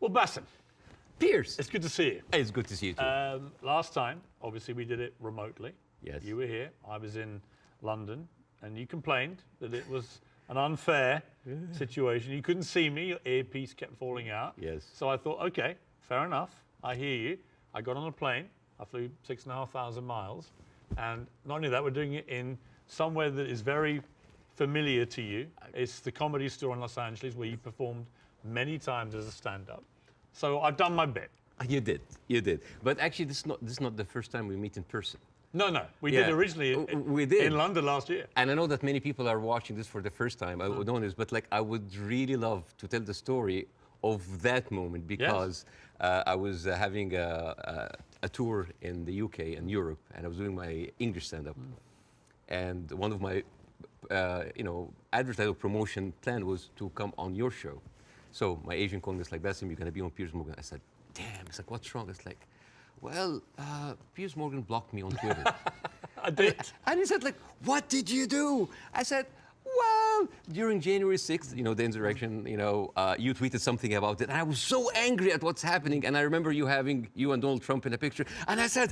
Well, Bاسم, Beirs. it's good to see you. It's good to see you too. Last time, obviously, we did it remotely. Yes. You were here. I was in London, and you complained that it was an unfair situation. You couldn't see me. Your earpiece kept falling out. Yes. So I thought, okay, fair enough. I hear you. I got on a plane. I flew 6,500 miles. And not only that, we're doing it in somewhere that is very familiar to you. It's the Comedy Store in Los Angeles, where you performed many times as a stand-up. So I've done my bit. You did. But actually, this is not the first time we meet in person. No, we did originally in London last year. And I know that many people are watching this for the first time. I don't know this, but like I would really love to tell the story of that moment because I was having a tour in the UK and Europe, and I was doing my English stand-up. And one of my, advertising promotion plan was to come on your show. So my agent called me, it's like, Bاسم, you're going to be on Piers Morgan. I said, damn. It's like, what's wrong? It's like, well, Piers Morgan blocked me on Twitter. I did. And he said, like, what did you do? I said, well, during January 6th, the insurrection, you tweeted something about it. And I was so angry at what's happening. And I remember you having you and Donald Trump in a picture. And I said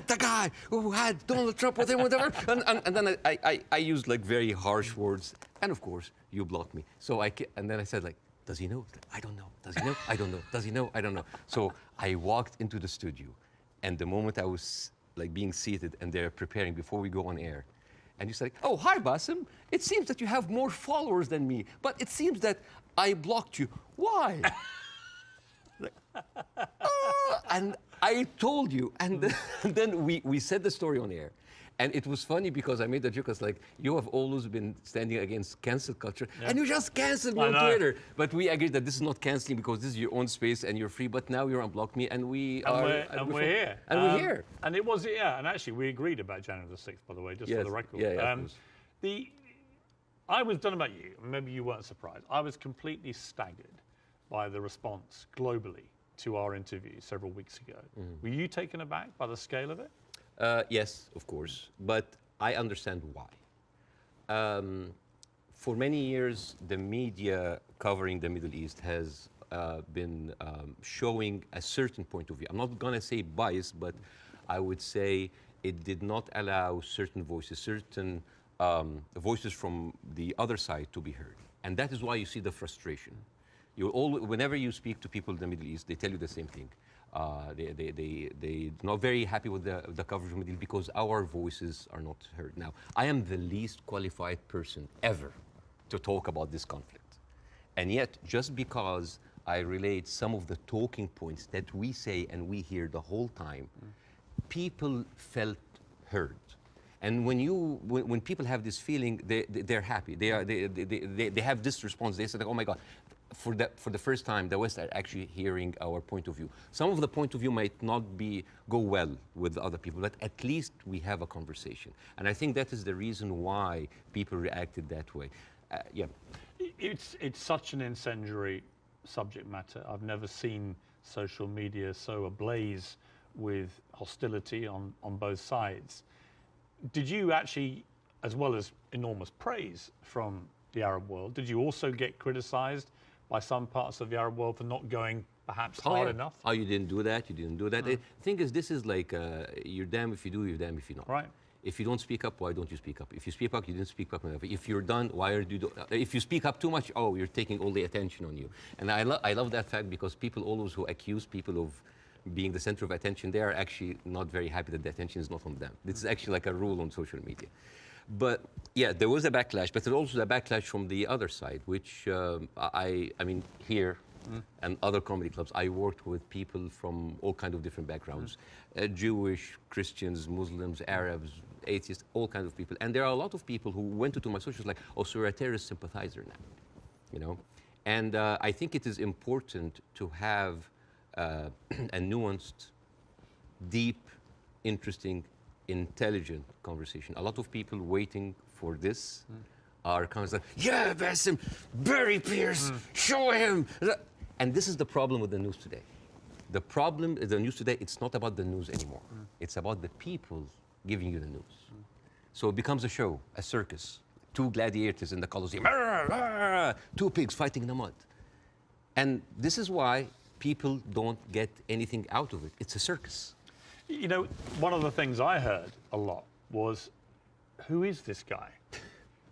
the guy who had Donald Trump with him, whatever. And then I used like very harsh words. And of course, you blocked me. And then I said, like, does he know? I don't know. Does he know? I don't know. Does he know? I don't know. So I walked into the studio, and the moment I was like being seated and they're preparing before we go on air, and you said, "Oh, hi, Bاسم. It seems that you have more followers than me, but it seems that I blocked you. Why?" And I told you, and then we said the story on air. And it was funny because I made the joke, I was like, you have always been standing against cancel culture, and you just canceled me on Twitter. But we agreed that this is not canceling because this is your own space and you're free, but now you're unblocked me, and we're here. We're here. And it was, and actually we agreed about January the 6th, by the way, just for the record. I was, don't know about you, maybe you weren't surprised, I was completely staggered by the response globally to our interview several weeks ago. Were you taken aback by the scale of it? Yes, of course, but I understand why. For many years, the media covering the Middle East has been showing a certain point of view. I'm not going to say bias, but I would say it did not allow certain voices from the other side to be heard. And that is why you see the frustration. Whenever you speak to people in the Middle East, they tell you the same thing. They're not very happy with the coverage of the Middle East because our voices are not heard. Now, I am the least qualified person ever to talk about this conflict. And yet, just because I relate some of the talking points that we say and we hear the whole time, people felt heard. And when people have this feeling, they're happy. They have this response. They say, like, oh my God. For the first time, the West are actually hearing our point of view. Some of the point of view might not go well with other people, but at least we have a conversation. And I think that is the reason why people reacted that way. It's such an incendiary subject matter. I've never seen social media so ablaze with hostility on both sides. Did you actually, as well as enormous praise from the Arab world, did you also get criticized by some parts of the Arab world for not going perhaps hard enough? Oh, you didn't do that, you didn't do that. The thing is, this is like, you're damned if you do, you're damned if you're not. Right. If you don't speak up, why don't you speak up? If you speak up, you didn't speak up enough. If you're done, why are you if you speak up too much, oh, you're taking all the attention on you. And I love that fact because people always who accuse people of being the center of attention, they are actually not very happy that the attention is not on them. This is actually like a rule on social media. But yeah, there was a backlash, but there's also a backlash from the other side, which I mean, here and other comedy clubs, I worked with people from all kinds of different backgrounds, Jewish, Christians, Muslims, Arabs, atheists, all kinds of people. And there are a lot of people who went into my socials like, oh, so you're a terrorist sympathizer now, And I think it is important to have a nuanced, deep, interesting, intelligent conversation. A lot of people waiting for this are kind of like, yeah, Bاسم, bury Piers, show him. And this is the problem with the news today. The problem is the news today, it's not about the news anymore. It's about the people giving you the news. So it becomes a show, a circus. Two gladiators in the Colosseum, two pigs fighting in the mud. And this is why people don't get anything out of it. It's a circus. You know, one of the things I heard a lot was, who is this guy?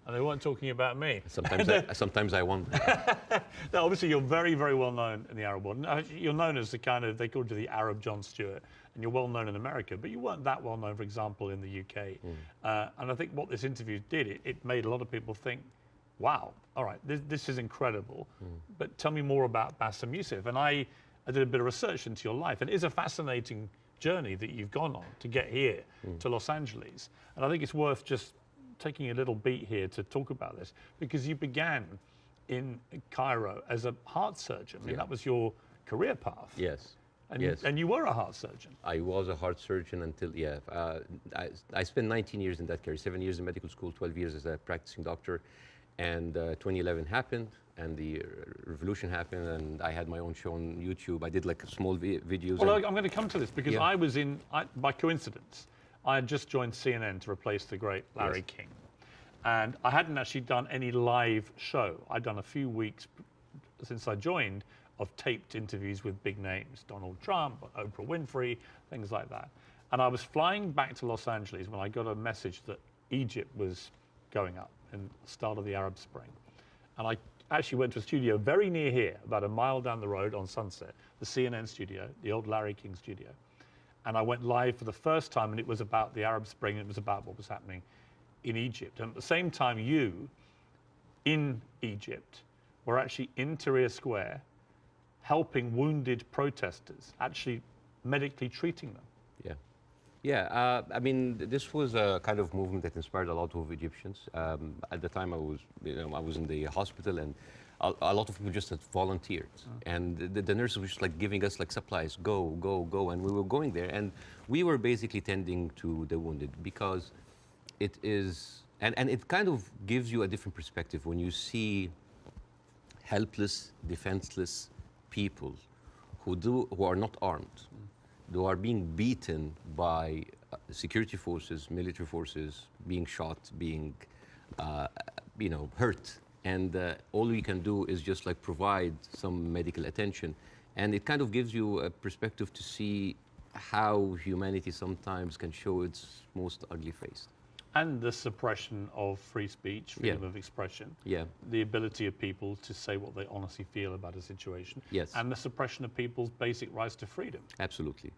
And they weren't talking about me. Sometimes I wonder. Now, obviously, you're very, very well known in the Arab world. You're known as the kind of, they called you the Arab Jon Stewart, and you're well known in America, but you weren't that well known, for example, in the UK. And I think what this interview did, it made a lot of people think, wow, all right, this is incredible. But tell me more about Bاسم Youssef. And I did a bit of research into your life, and it is a fascinating journey that you've gone on to get here to Los Angeles. And I think it's worth just taking a little beat here to talk about this, because you began in Cairo as a heart surgeon. I mean, that was your career path. Yes. And you were a heart surgeon. I was a heart surgeon until, I spent 19 years in that career, 7 years in medical school, 12 years as a practicing doctor. And 2011 happened, and the revolution happened, and I had my own show on YouTube. I did like small videos. Well, I'm going to come to this, because I was by coincidence, I had just joined CNN to replace the great Larry King. And I hadn't actually done any live show. I'd done a few weeks since I joined of taped interviews with big names, Donald Trump, Oprah Winfrey, things like that. And I was flying back to Los Angeles when I got a message that Egypt was going up in the start of the Arab Spring. And I actually went to a studio very near here, about a mile down the road on Sunset, the CNN studio, the old Larry King studio. And I went live for the first time, and it was about the Arab Spring. It was about what was happening in Egypt. And at the same time, you, in Egypt, were actually in Tahrir Square, helping wounded protesters, actually medically treating them. I mean, this was a kind of movement that inspired a lot of Egyptians. At the time, I was in the hospital, and a lot of people just had volunteered, and the nurses were just like giving us like supplies, go, and we were going there, and we were basically tending to the wounded, because it is, and it kind of gives you a different perspective when you see helpless, defenseless people who are not armed, who are being beaten by security forces, military forces, being shot, being hurt. And all we can do is just like provide some medical attention. And it kind of gives you a perspective to see how humanity sometimes can show its most ugly face. And the suppression of free speech, freedom of expression. The ability of people to say what they honestly feel about a situation. And the suppression of people's basic rights to freedom. Absolutely,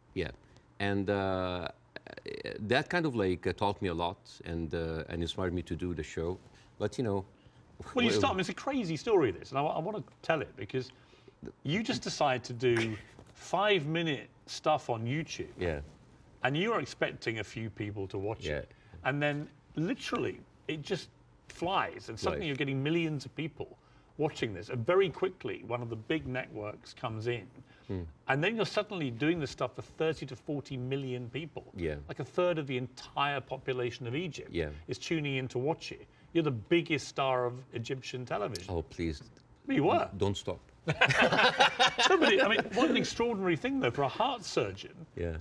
And that kind of like taught me a lot, and inspired me to do the show. But well, you start. I mean, it's a crazy story, this, and I want to tell it, because you just decide to do 5-minute stuff on YouTube. And you are expecting a few people to watch it. And then literally it just flies, and suddenly you're getting millions of people watching this. And very quickly, one of the big networks comes in, and then you're suddenly doing this stuff for 30 to 40 million people. Like a third of the entire population of Egypt is tuning in to watch it. You're the biggest star of Egyptian television. Oh, please. You were. Don't stop. I mean, what an extraordinary thing, though, for a heart surgeon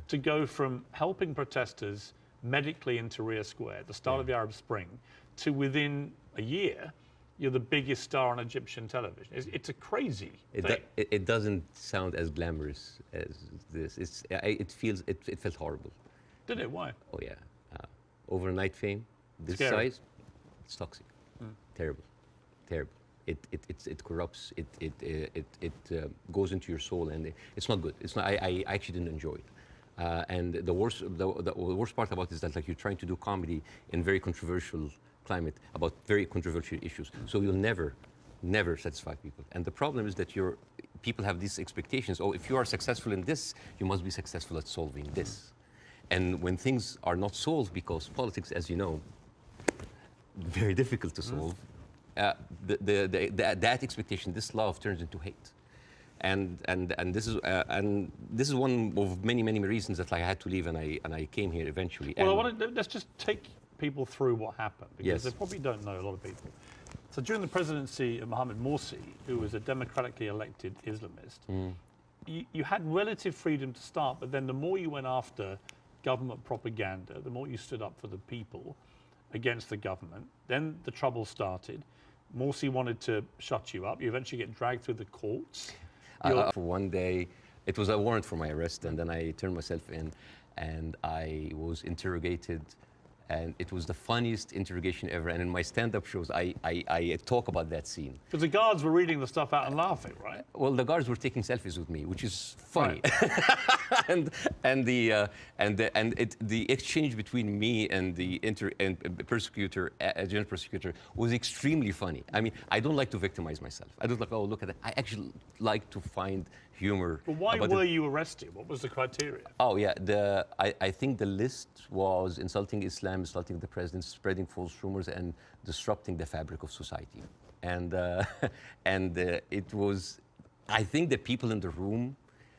to go from helping protesters medically in Tahrir Square at the start of the Arab Spring to within a year, you're the biggest star on Egyptian television. It's a crazy thing. It doesn't sound as glamorous as this. It felt horrible. Did it? Why? Oh yeah, overnight fame, this Scary. size, it's toxic, terrible. It corrupts. It goes into your soul, and it's not good. It's not. I actually didn't enjoy it. And the worst part about it is that like you're trying to do comedy in very controversial climate about very controversial issues. So you'll never satisfy people. And the problem is that people have these expectations. Oh, if you are successful in this, you must be successful at solving this. And when things are not solved, because politics, as you know, very difficult to solve, that expectation, this love turns into hate. And this is one of many reasons that I had to leave, and I came here eventually. Well, let's just take people through what happened, because they probably don't know, a lot of people. So during the presidency of Mohammed Morsi, who was a democratically elected Islamist, you had relative freedom to start, but then the more you went after government propaganda, the more you stood up for the people against the government, then the trouble started. Morsi wanted to shut you up. You eventually get dragged through the courts. For one day, It was a warrant for my arrest, and then I turned myself in, and I was interrogated, and it was the funniest interrogation ever. And in my stand-up shows, I talk about that scene. Because the guards were reading the stuff out and laughing, right? Well, the guards were taking selfies with me, which is funny. Right. The exchange between me and the persecutor, general prosecutor, was extremely funny. I mean, I don't like to victimize myself. I don't like, oh, look at that. I actually like to find humor. But why were you arrested? What was the criteria? Oh, yeah. I think the list was insulting Islam, insulting the president, spreading false rumors, and disrupting the fabric of society. And it was, I think the people in the room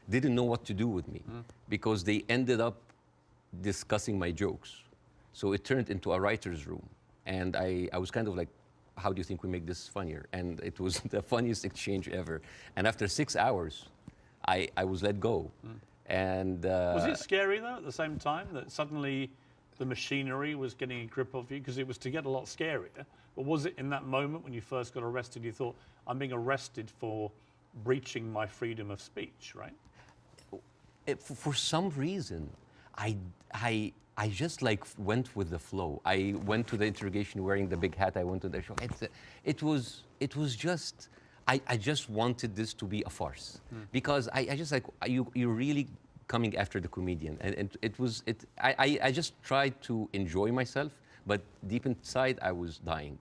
didn't know what to do with me because they ended up discussing my jokes. So it turned into a writer's room. And I was kind of like, how do you think we make this funnier? And it was the funniest exchange ever. And after 6 hours, I was let go. And was it scary though at the same time that suddenly the machinery was getting a grip of you? Because it was to get a lot scarier. But was it in that moment when you first got arrested, you thought, I'm being arrested for breaching my freedom of speech, right? For some reason, I just like went with the flow. I went to the interrogation wearing the big hat. I went to the show. It was just, I just wanted this to be a farce because I just like, you're really coming after the comedian. And I just tried to enjoy myself, but deep inside I was dying.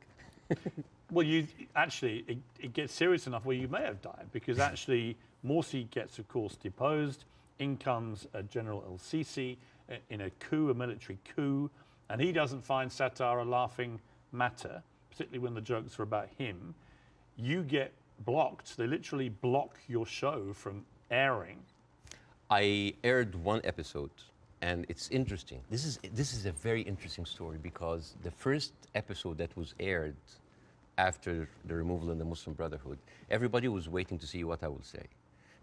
Well, you actually, it gets serious enough where you may have died because actually Morsi gets, of course, deposed. In comes General El-Sisi in a coup, a military coup, and he doesn't find satire a laughing matter, particularly when the jokes are about him. You get blocked. They literally block your show from airing. I aired one episode, and it's interesting. This is a very interesting story because the first episode that was aired after the removal in the Muslim Brotherhood, everybody was waiting to see what I would say.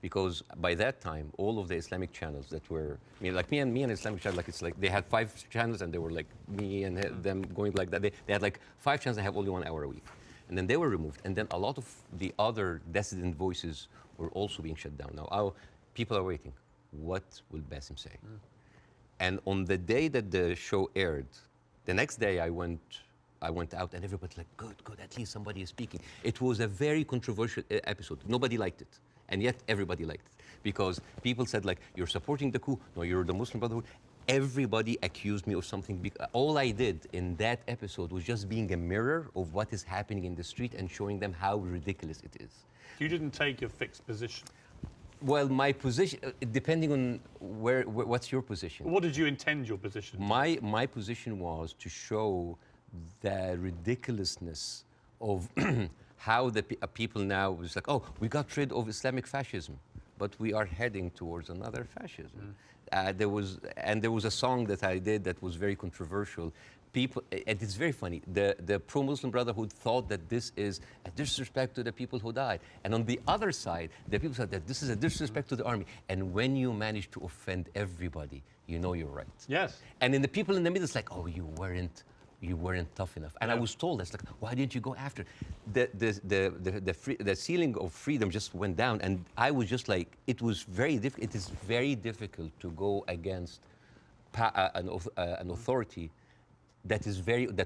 Because by that time, all of the Islamic channels that were, I mean, like me and Islamic channel, like it's like they had 5 channels and they were like me and them going like that. They had like 5 channels that have only 1 hour a week. And then they were removed. And then a lot of the other dissident voices were also being shut down. Now, people are waiting. What will Basim say? And on the day that the show aired, the next day I went out and everybody's like, good, at least somebody is speaking. It was a very controversial episode. Nobody liked it. And yet everybody liked it because people said like, you're supporting the coup. No, you're the Muslim Brotherhood. Everybody accused me of something. All I did in that episode was just being a mirror of what is happening in the street and showing them how ridiculous it is. You didn't take a fixed position. Well, my position, depending on what's your position? What did you intend your position to? My position was to show the ridiculousness of how the people now was like, oh, we got rid of Islamic fascism, but we are heading towards another fascism. There was a song that I did that was very controversial. People, and it's very funny, the pro-Muslim Brotherhood thought that this is a disrespect to the people who died. And on the other side, the people said that this is a disrespect to the army. And when you manage to offend everybody, you know you're right. Yes. And then the people in the middle, it's like, oh, you weren't tough enough. And I was told, that's like, why didn't you go after? The ceiling of freedom just went down. And I was just like, it is very difficult to go against an authority that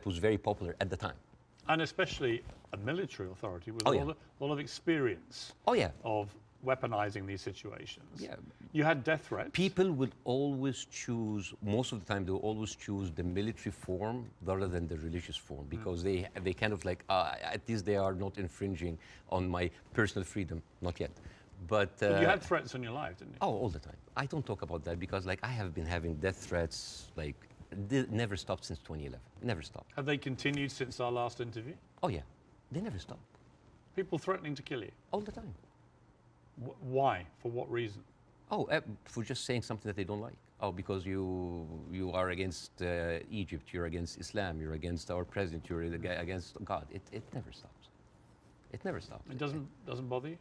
was very popular at the time. And especially a military authority with a lot of experience of weaponizing these situations. Yeah. You had death threats. People would always choose, most of the time, they will always choose the military form rather than the religious form because they kind of like, at least they are not infringing on my personal freedom. Not yet. But you had threats on your life, didn't you? Oh, all the time. I don't talk about that because like I have been having death threats like never stopped since 2011. Never stopped. Have they continued since our last interview? Oh yeah, they never stopped. People threatening to kill you? All the time. Why? For what reason? Oh, for just saying something that they don't like. Oh, because you are against Egypt, you're against Islam, you're against our president, you're against God. It never stops. It never stops. It doesn't bother you?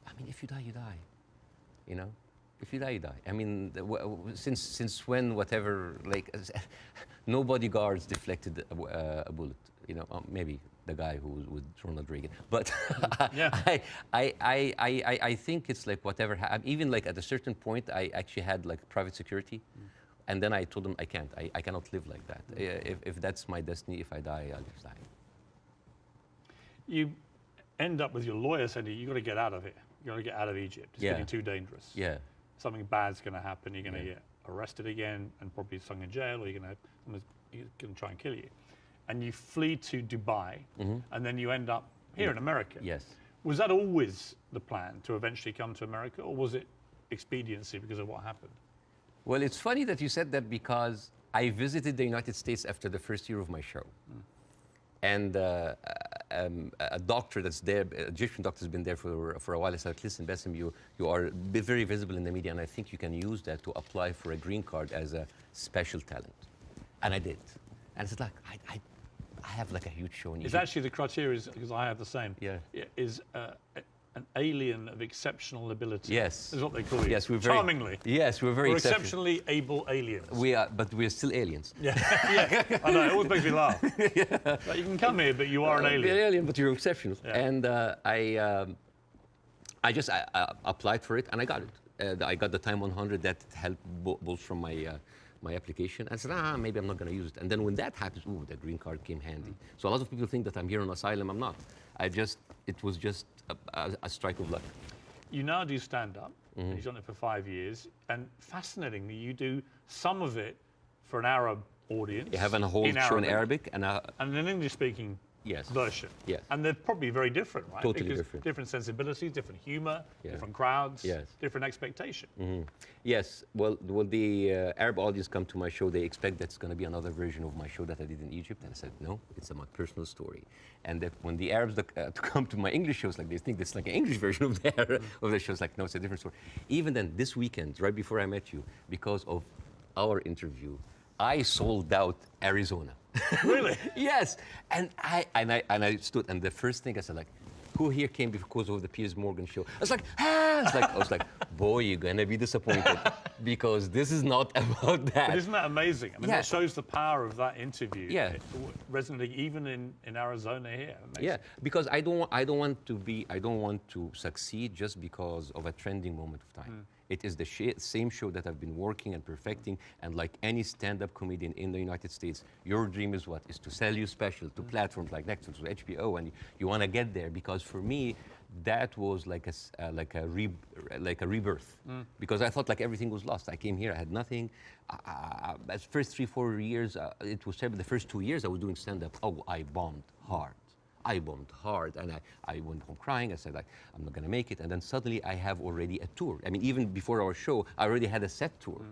I mean, if you die, you die. You know? If you die, you die. I mean, since when, whatever, like, no bodyguards deflected a bullet, you know, maybe the guy who was with Ronald Reagan. But Yeah. I think it's like whatever happened. Even like at a certain point, I actually had like private security. And then I told them I can't. I cannot live like that. If that's my destiny, if I die, I'll just die. You end up with your lawyer saying you got to get out of here. You got to get out of Egypt. It's Yeah. getting too dangerous. Yeah. Something bad's going to happen. You're going to Yeah. get arrested again and probably thrown in jail, or someone's going to try and kill you. And you flee to Dubai, and then you end up here in America. Yes. Was that always the plan, to eventually come to America, or was it expediency because of what happened? Well, it's funny that you said that because I visited the United States after the first year of my show. And a doctor that's there, an Egyptian doctor has been there for a while. I said, listen, Bاسم, you are very visible in the media, and I think you can use that to apply for a green card as a special talent. And I did. And it's like, I have like a huge show in It's Egypt. actually the criteria, because I have the same. Yeah. Is an alien of exceptional ability. Yes. Is what they call you. Yes, we're very... Charmingly. Yes, we're very We're exceptionally able aliens. We are, but we're still aliens. Yeah, yeah. I know, it always makes me laugh. Like, you can come here, but you are an You're alien. an alien, but you're exceptional. Yeah. And I just applied for it, and I got it. I got the time 100 that helped both from my application. I said, maybe I'm not going to use it. And then when that happens, ooh, the green card came handy. So a lot of people think that I'm here on asylum. I'm not. It was just a strike of luck. You now do stand-up, and you've done it for 5 years, and fascinatingly, you do some of it for an Arab audience. You have a whole show in Arabic and an English-speaking yes. version. Yes. And they're probably very different, right? Totally because different. Different sensibilities, different humor, Yeah. different crowds, Yes. different expectation. Yes, well, the Arab audience come to my show, they expect that's going to be another version of my show that I did in Egypt. And I said, no, it's my personal story. And that when the Arabs come to my English shows, like they think it's like an English version of their shows. Like, no, it's a different story. Even then, this weekend, right before I met you, because of our interview, I sold out Arizona. Really? Yes. And I stood, and the first thing I said, like, who here came because of the Mورgan show? I was like, I was like, boy, you're gonna be disappointed because this is not about that. But isn't that amazing? I mean, Yeah. that shows the power of that interview. Yeah. Resonating even in Arizona here. Amazing. Yeah, because I don't want to succeed just because of a trending moment of time. It is the same show that I've been working and perfecting, and like any stand-up comedian in the United States, your dream is what? Is to sell your special to platforms like Netflix or HBO, and you want to get there. Because for me, that was like a rebirth. Because I thought like everything was lost. I came here, I had nothing. As first 3-4 years, it was terrible. The first 2 years I was doing stand-up. Oh, I bombed hard. And I went home crying. I said, like, I'm not gonna make it. And then suddenly I have already a tour. I mean, even before our show, I already had a set tour.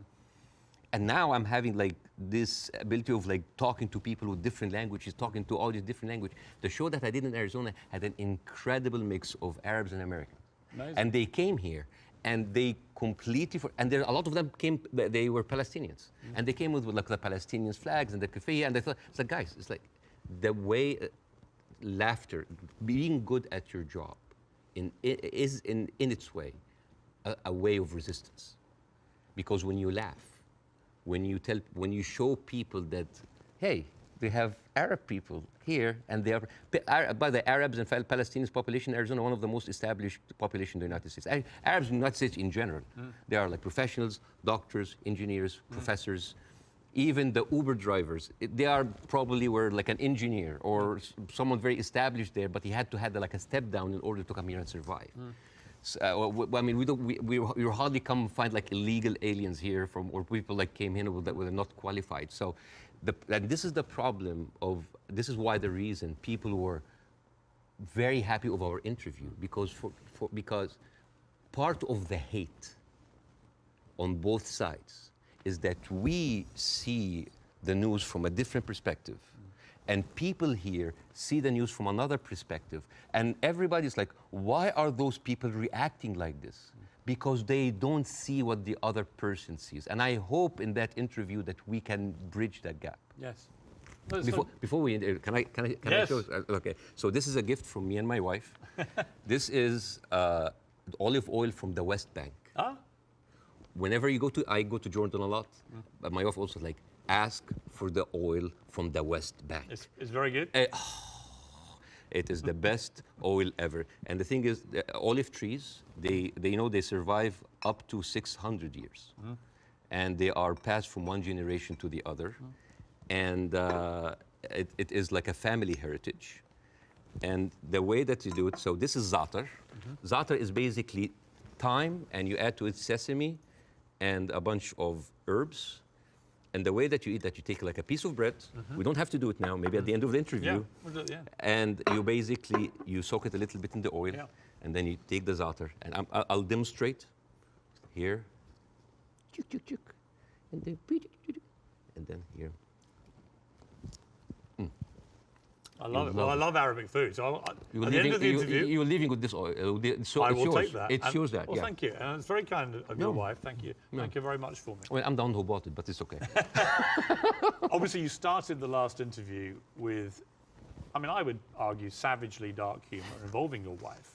And now I'm having like this ability of like talking to people with different languages, talking to all these different languages. The show that I did in Arizona had an incredible mix of Arabs and Americans. Amazing. And they came here and they completely, and there a lot of them came, they were Palestinians. And they came with like the Palestinian flags and the keffiyeh, and they thought, it's like, guys, it's like the way, laughter, being good at your job is in its way a way of resistance. Because when you laugh, when you show people that, hey, we have Arab people here, and they are, by the Arabs and Palestinian population in Arizona, one of the most established population in the United States. Arabs in the United States in general, they are like professionals, doctors, engineers, professors. Even the Uber drivers, they are probably were like an engineer or someone very established there, but he had to have like a step down in order to come here and survive. So, I mean, we hardly come find like illegal aliens here or people like came in that were not qualified. So, and this is the problem this is why the reason people were very happy of our interview, because because part of the hate on both sides is that we see the news from a different perspective. And people here see the news from another perspective. And everybody's like, why are those people reacting like this? Because they don't see what the other person sees. And I hope in that interview that we can bridge that gap. Yes. Before we, can I Yes. show? Okay, so this is a gift from me and my wife. This is olive oil from the West Bank. Ah, Whenever I go to Jordan a lot, but my wife also like, ask for the oil from the West Bank. it's very good. It is the best oil ever. And the thing is, the olive trees, they survive up to 600 years. And they are passed from one generation to the other. And it is like a family heritage. And the way that you do it, so this is za'atar. Za'atar is basically thyme, and you add to it sesame and a bunch of herbs. And the way that you eat that, you take like a piece of bread. We don't have to do it now, maybe at the end of the interview. Yeah, we'll do it, yeah. And you soak it a little bit in the oil, and then you take the za'atar. And I'll demonstrate here. Chuk, chuk, chuk. And then here. I love it. Well, I love Arabic food. So at the end of the interview, you're leaving with this oil. So I it's will yours. take that. It's yours, that. Well, thank you. And it's very kind of your wife. Thank you. Thank you very much for me. Well, I'm the one who bought it, but it's okay. Obviously, you started the last interview with, I mean, I would argue savagely dark humour involving your wife.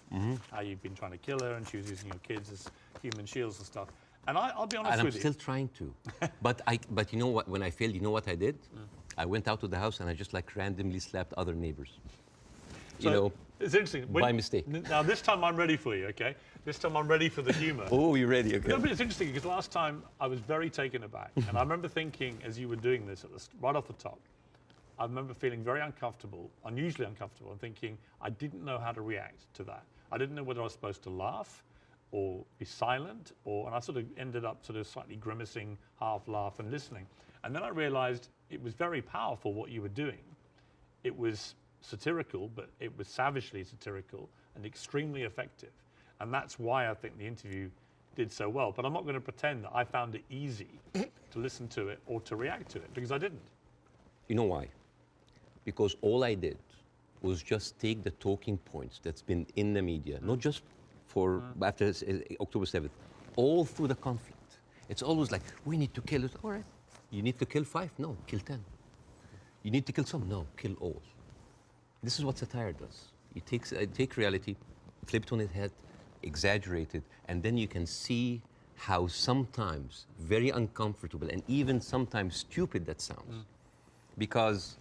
How you've been trying to kill her, and she was using your kids as human shields and stuff. And I'll be honest And I'm with you. still trying to. But you know what? When I failed, you know what I did? I went out to the house and I just like randomly slapped other neighbors. So it's interesting. By mistake. Now this time I'm ready for you, okay? This time I'm ready for the humour. Oh, you're ready, okay. No, but it's interesting because last time I was very taken aback, and I remember thinking as you were doing this right off the top, I remember feeling very uncomfortable, unusually uncomfortable, and thinking I didn't know how to react to that. I didn't know whether I was supposed to laugh or be silent, and I sort of ended up sort of slightly grimacing, half laugh and listening. And then I realised it was very powerful what you were doing. It was satirical, but it was savagely satirical and extremely effective. And that's why I think the interview did so well. But I'm not going to pretend that I found it easy to listen to it or to react to it, because I didn't. You know why? Because all I did was just take the talking points that's been in the media, not just for after October 7th, all through the conflict. It's always like, we need to kill it. All right. You need to kill 5? No, kill 10. You need to kill some? No, kill all. This is what satire does. It take reality, flip it on its head, exaggerate it, and then you can see how sometimes very uncomfortable and even sometimes stupid that sounds. Because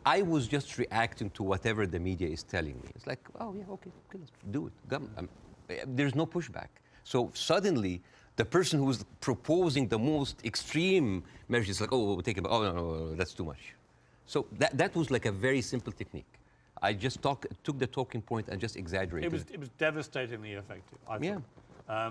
I was just reacting to whatever the media is telling me. It's like, oh yeah, okay, let's do it. There's no pushback. So suddenly, the person who's proposing the most extreme measures is like, oh, we'll take it, oh no, that's too much. So that was like a very simple technique. I just took the talking point and just exaggerated it. It was devastatingly effective, I think. Yeah.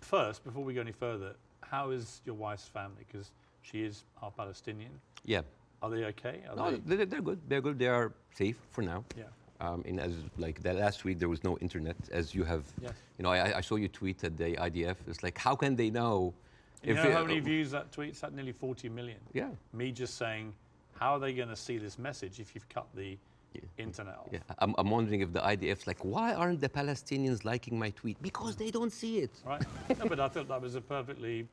First, before we go any further, how is your wife's family? Because she is half Palestinian. Yeah. Are they okay? They're good. They're good. They are safe for now. Yeah. And as like that last week, there was no internet, as you have. Yes. You know, I saw you tweet at the IDF. It's like, how can they know? You know how many views that tweet's had? Nearly 40 million. Yeah. Me just saying, how are they going to see this message if you've cut the internet off? Yeah. I'm wondering if the IDF's like, why aren't the Palestinians liking my tweet? Because they don't see it. Right. No, but I thought that was a perfectly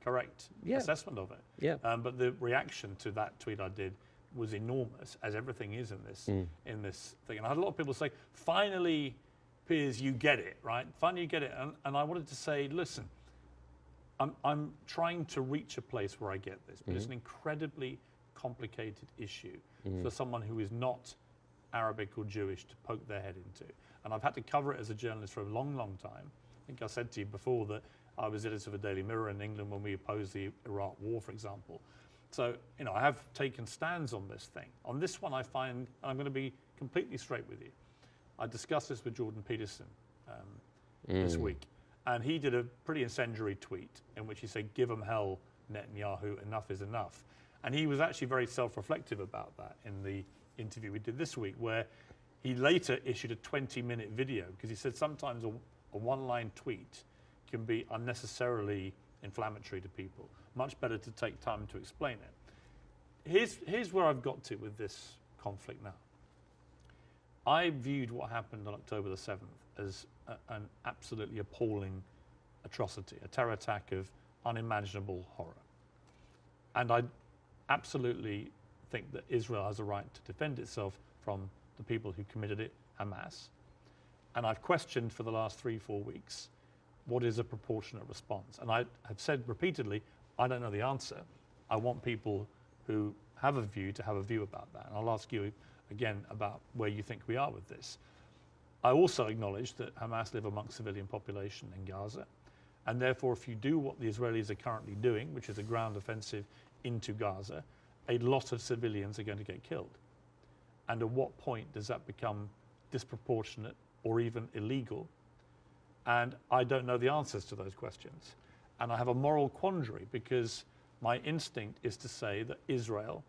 correct assessment of it. Yeah. But the reaction to that tweet I did was enormous, as everything is in this thing. And I had a lot of people say, finally, Piers, you get it, right? Finally, you get it. And I wanted to say, listen, I'm trying to reach a place where I get this, but it's an incredibly complicated issue for someone who is not Arabic or Jewish to poke their head into. And I've had to cover it as a journalist for a long, long time. I think I said to you before that I was editor of the Daily Mirror in England when we opposed the Iraq War, for example. So, you know, I have taken stands on this thing. On this one, I find, and I'm going to be completely straight with you, I discussed this with Jordan Peterson this week, and he did a pretty incendiary tweet in which he said, give them hell, Netanyahu, enough is enough. And he was actually very self-reflective about that in the interview we did this week, where he later issued a 20-minute video, because he said sometimes a one-line tweet can be unnecessarily inflammatory to people. Much better to take time to explain it. Here's where I've got to with this conflict now. I viewed what happened on October the 7th as an absolutely appalling atrocity, a terror attack of unimaginable horror. And I absolutely think that Israel has a right to defend itself from the people who committed it, Hamas. And I've questioned for the last 3-4 weeks, what is a proportionate response? And I have said repeatedly, I don't know the answer. I want people who have a view to have a view about that. And I'll ask you again, about where you think we are with this. I also acknowledge that Hamas live amongst civilian population in Gaza, and therefore if you do what the Israelis are currently doing, which is a ground offensive into Gaza, a lot of civilians are going to get killed. And at what point does that become disproportionate or even illegal? And I don't know the answers to those questions. And I have a moral quandary because my instinct is to say that Israel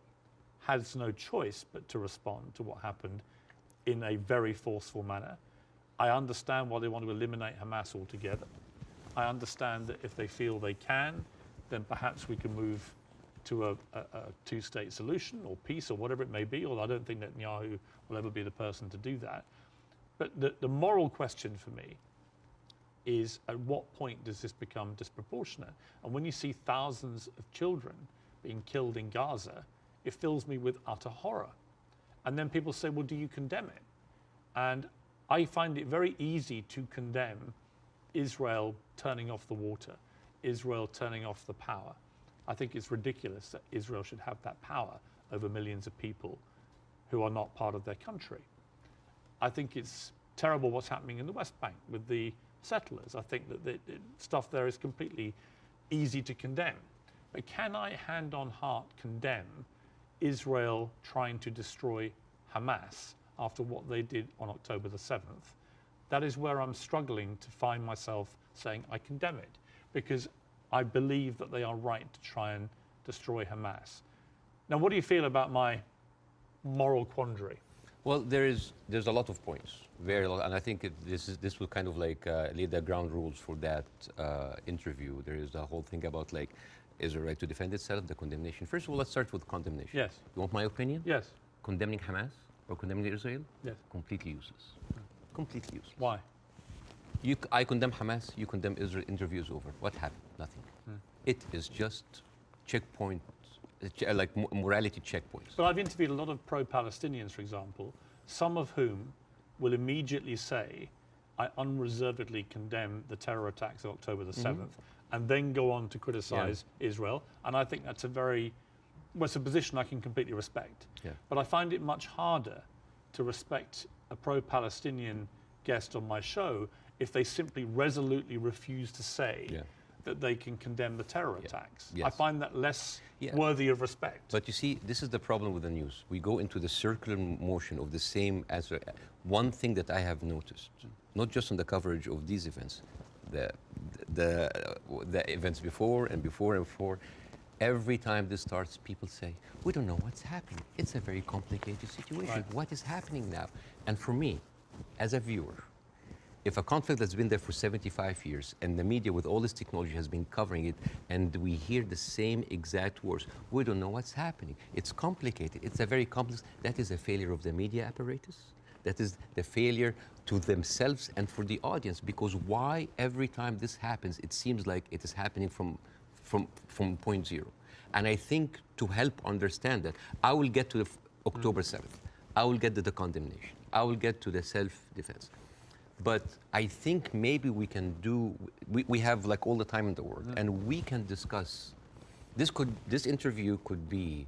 has no choice but to respond to what happened in a very forceful manner. I understand why they want to eliminate Hamas altogether. I understand that if they feel they can, then perhaps we can move to a two-state solution or peace or whatever it may be, although I don't think Netanyahu will ever be the person to do that. But the moral question for me is, at what point does this become disproportionate? And when you see thousands of children being killed in Gaza, it fills me with utter horror. And then people say, well, do you condemn it? And I find it very easy to condemn Israel turning off the water, Israel turning off the power. I think it's ridiculous that Israel should have that power over millions of people who are not part of their country. I think it's terrible what's happening in the West Bank with the settlers. I think that the stuff there is completely easy to condemn. But can I, hand on heart, condemn Israel trying to destroy Hamas after what they did on October the 7th? That is where I'm struggling to find myself saying I condemn it, because I believe that they are right to try and destroy Hamas. Now, what do you feel about my moral quandary? Well, there's a lot of points, very lot, and I think this will kind of like lay the ground rules for that interview. There is the whole thing about like Israel right to defend itself, the condemnation. First of all, let's start with condemnation. Yes. You want my opinion? Yes. Condemning Hamas or condemning Israel? Yes. Completely useless. Completely useless. Why? I condemn Hamas, you condemn Israel, interview is over. What happened? Nothing. It is just checkpoint, like morality checkpoints. But I've interviewed a lot of pro-Palestinians, for example, some of whom will immediately say, I unreservedly condemn the terror attacks of October the 7th, and then go on to criticize Israel. And I think that's it's a position I can completely respect. Yeah. But I find it much harder to respect a pro-Palestinian guest on my show if they simply resolutely refuse to say that they can condemn the terror attacks. Yes. I find that less worthy of respect. But you see, this is the problem with the news. We go into the circular motion of the same answer. One thing that I have noticed, not just on the coverage of these events, the events before and before and before, every time this starts, people say, we don't know what's happening. It's a very complicated situation. Right. What is happening now? And for me, as a viewer, if a conflict that's been there for 75 years and the media with all this technology has been covering it and we hear the same exact words, we don't know what's happening. It's complicated. It's a very complex, that is a failure of the media apparatus. That is the failure to themselves and for the audience, because why every time this happens, it seems like it is happening from point zero. And I think to help understand that, I will get to the October 7th. I will get to the condemnation. I will get to the self-defense. But I think maybe we can we have like all the time in the world, and we can discuss, this interview could be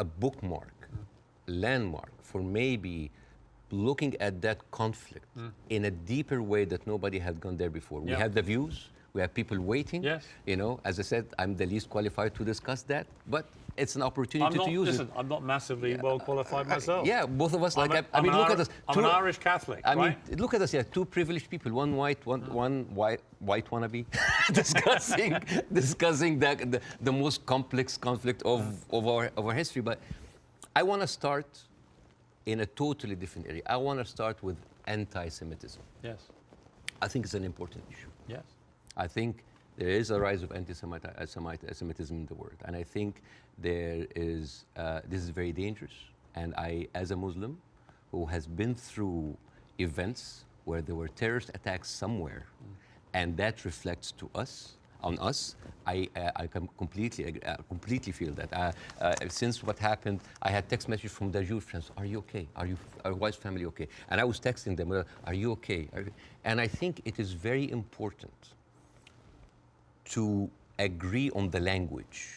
a bookmark, landmark for maybe looking at that conflict in a deeper way that nobody had gone there before. We have the views, we have people waiting. Yes. You know, as I said, I'm the least qualified to discuss that, but it's an opportunity to use it. I'm not massively well qualified myself. Yeah, both of us. I mean, look at us. I'm an Irish Catholic. I mean, right? look at us. Yeah, two privileged people. One white, one white wannabe, discussing the most complex conflict of our history. But I want to start in a totally different area. I want to start with anti-Semitism. Yes. I think it's an important issue. Yes. I think there is a rise of anti-Semitism in the world, and I think this is very dangerous. And I, as a Muslim who has been through events where there were terrorist attacks somewhere, and that reflects on us, I can completely feel that. Since what happened, I had text message from the Jewish friends, are you okay? Are wife's family okay? And I was texting them, are you okay? And I think it is very important to agree on the language,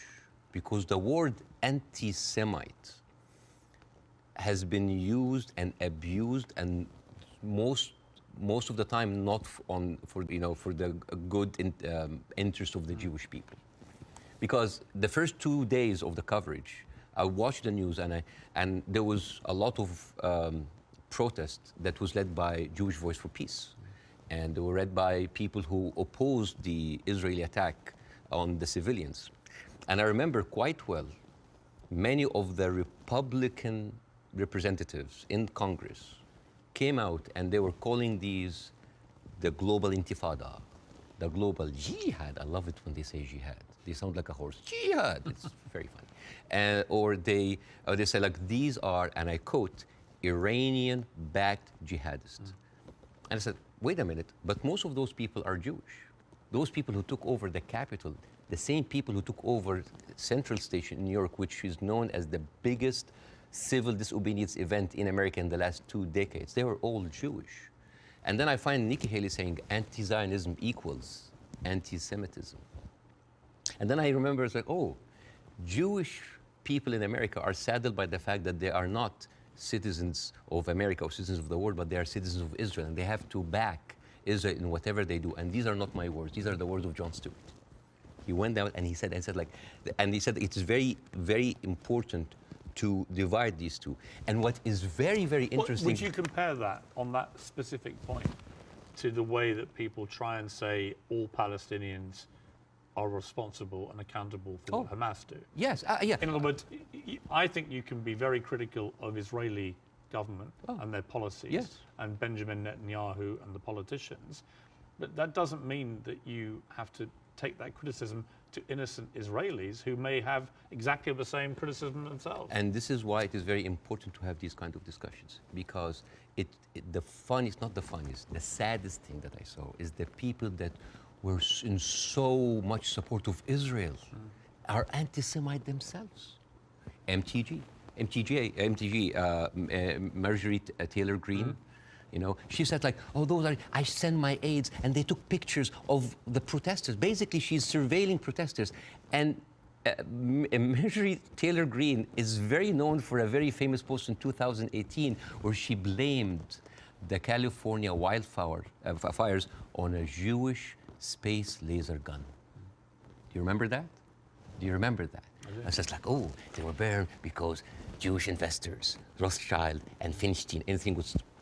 because the word anti-Semite has been used and abused, and most of the time not for the good interest of the Jewish people. Because the first 2 days of the coverage, I watched the news, and there was a lot of protest that was led by Jewish Voice for Peace, and they were led by people who opposed the Israeli attack on the civilians. And I remember quite well, many of the Republican representatives in Congress came out and they were calling these the global intifada, the global jihad. I love it when they say jihad. They sound like a horse. Jihad. It's very funny. Or they say like, these are, and I quote, Iranian-backed jihadists. And I said, wait a minute, but most of those people are Jewish. Those people who took over the Capitol, the same people who took over Central Station in New York, which is known as the biggest civil disobedience event in America in the last 2 decades, they were all Jewish. And then I find Nikki Haley saying anti-Zionism equals anti-Semitism. And then I remember it's like, oh, Jewish people in America are saddled by the fact that they are not citizens of America or citizens of the world, but they are citizens of Israel, and they have to back Israel in whatever they do. And these are not my words; these are the words of Jon Stewart. He went out and he said it is very, very important to divide these two. And what is very, very interesting. Would you compare that on that specific point to the way that people try and say all Palestinians are responsible and accountable for what Hamas do? Yes, yeah. In other words, I think you can be very critical of Israeli government and their policies and Benjamin Netanyahu and the politicians, but that doesn't mean that you have to take that criticism to innocent Israelis who may have exactly the same criticism themselves. And this is why it is very important to have these kind of discussions, because the saddest thing that I saw is the people that were in so much support of Israel are anti-Semite themselves. MTG, Marjorie Taylor Greene, you know, she said like, oh, I send my aides, and they took pictures of the protesters. Basically, she's surveilling protesters. And Marjorie Taylor Greene is very known for a very famous post in 2018 where she blamed the California fires on a Jewish space laser gun. Do you remember that? Do you remember that? It's just like, oh, they were burned because Jewish investors, Rothschild and Feinstein, anything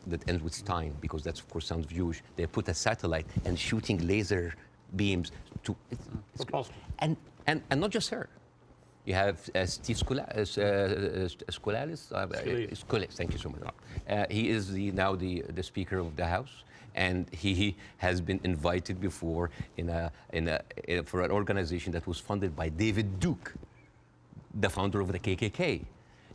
that ends with Stein, because that's, of course, sounds Jewish, they put a satellite and shooting laser beams to... It's possible. And not just her. You have Steve Skoulas, thank you so much. He is now the Speaker of the House, and he has been invited before for an organization that was funded by David Duke, the founder of the KKK.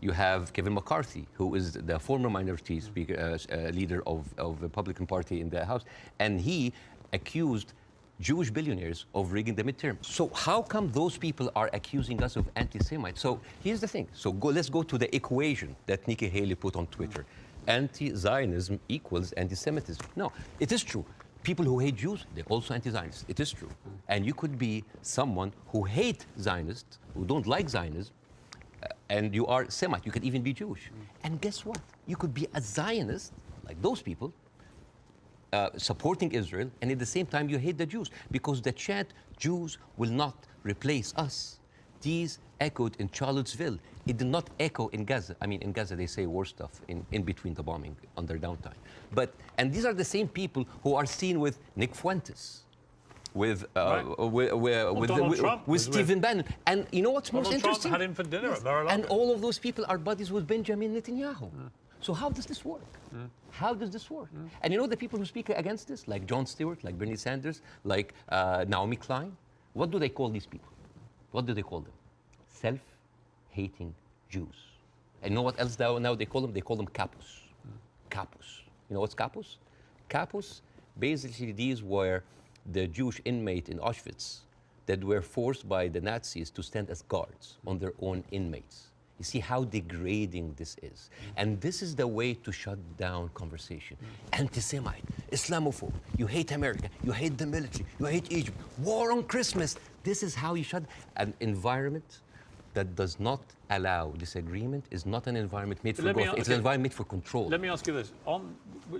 You have Kevin McCarthy, who is the former minority speaker, leader of the Republican Party in the House, and he accused Jewish billionaires of rigging the midterm. So how come those people are accusing us of anti-Semites? So here's the thing. So let's go to the equation that Nikki Haley put on Twitter. Anti-Zionism equals anti-Semitism. No, it is true. People who hate Jews, they're also anti-Zionists. It is true. And you could be someone who hates Zionists, who don't like Zionism, and you are Semite. You could even be Jewish. And guess what? You could be a Zionist, like those people, supporting Israel, and at the same time you hate the Jews, because the chant, Jews will not replace us, these echoed in Charlottesville. It did not echo in Gaza. I mean, in Gaza they say worse stuff in between the bombing on their downtime. And these are the same people who are seen with Nick Fuentes, with Stephen Bannon. And you know what's most interesting? Trump had him for dinner at Mar-a-Lago. And all of those people are buddies with Benjamin Netanyahu. So how does this work? How does this work? And you know the people who speak against this, like Jon Stewart, like Bernie Sanders, like Naomi Klein, what do they call these people? What do they call them? Self-hating Jews. And you know what else now they call them? They call them capos. Capos. You know what's capos? Capos, basically these were the Jewish inmate in Auschwitz that were forced by the Nazis to stand as guards on their own inmates. You see how degrading this is. And this is the way to shut down conversation. Anti-Semite, Islamophobe, you hate America, you hate the military, you hate Egypt, war on Christmas. This is how you shut an environment that does not allow disagreement is not an environment made for Let me growth. a- It's an okay. environment made for control. Let me ask you this.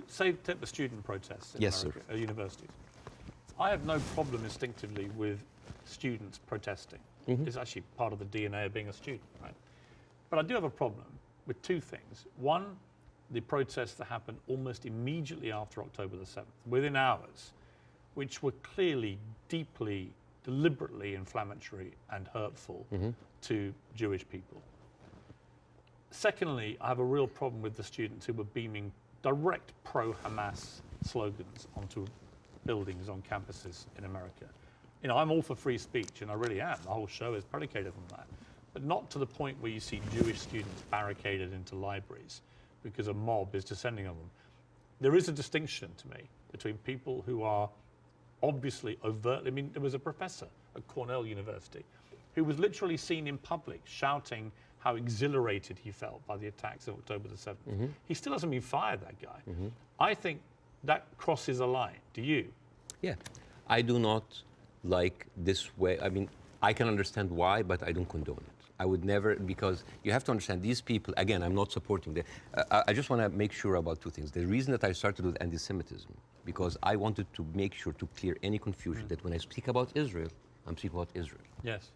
Say, take the student protests in Yes, America, sir. Universities. I have no problem instinctively with students protesting. It's actually part of the DNA of being a student, right? But I do have a problem with two things. One, the protests that happened almost immediately after October the 7th, within hours, which were clearly, deeply, deliberately inflammatory and hurtful to Jewish people. Secondly, I have a real problem with the students who were beaming direct pro-Hamas slogans onto buildings on campuses in America. You know, I'm all for free speech, and I really am. The whole show is predicated on that. But not to the point where you see Jewish students barricaded into libraries because a mob is descending on them. There is a distinction to me between people who are obviously overtly, I mean, there was a professor at Cornell University who was literally seen in public shouting how exhilarated he felt by the attacks of October the 7th. He still hasn't been fired, that guy. I think that crosses a line. Do you? Yeah, I do not like this way. I mean, I can understand why, but I don't condone it. I would never, because you have to understand these people, again, I'm not supporting them. I just want to make sure about two things. The reason that I started with anti-Semitism, because I wanted to make sure to clear any confusion that when I speak about Israel, I'm speaking about Israel. Yes.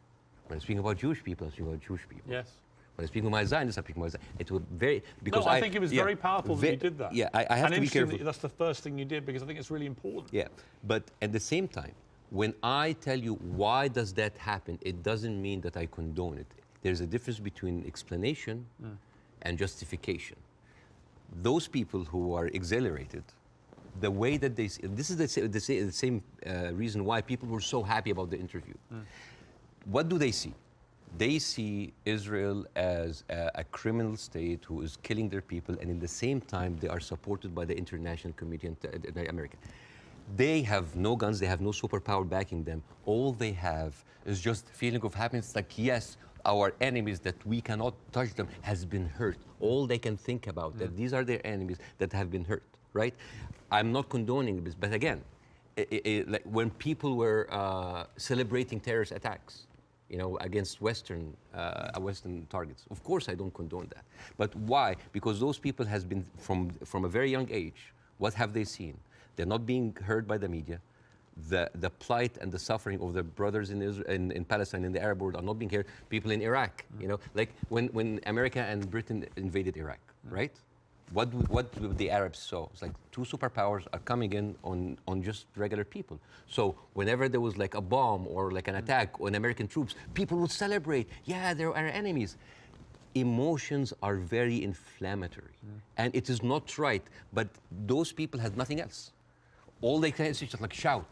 When I'm speaking about Jewish people, I'm speaking about Jewish people. Yes. When I speak with my Zionists, I speak with my Zionists. It was very, because No, I think it was very powerful that you did that. Yeah, I have and to be careful. That's the first thing you did, because I think it's really important. Yeah, but at the same time, when I tell you why does that happen, it doesn't mean that I condone it. There's a difference between explanation and justification. Those people who are exhilarated, the way that they see, this is the same reason why people were so happy about the interview. What do they see? They see Israel as a criminal state who is killing their people, and in the same time, they are supported by the international community and America. They have no guns, they have no superpower backing them. All they have is just feeling of happiness, like, yes, our enemies that we cannot touch them has been hurt. All they can think about, that these are their enemies that have been hurt, right? I'm not condoning this, but again, like when people were celebrating terrorist attacks, you know, against Western targets. Of course, I don't condone that. But why? Because those people has been, from a very young age, what have they seen? They're not being heard by the media. The plight and the suffering of the brothers in Israel, in Palestine, in the Arab world are not being heard. People in Iraq, you know, like when America and Britain invaded Iraq, right? What the Arabs saw? It's like two superpowers are coming in on just regular people. So whenever there was like a bomb or like an attack on American troops, people would celebrate. Yeah, they're our enemies. Emotions are very inflammatory, and it is not right. But those people had nothing else. All they say is just like shout.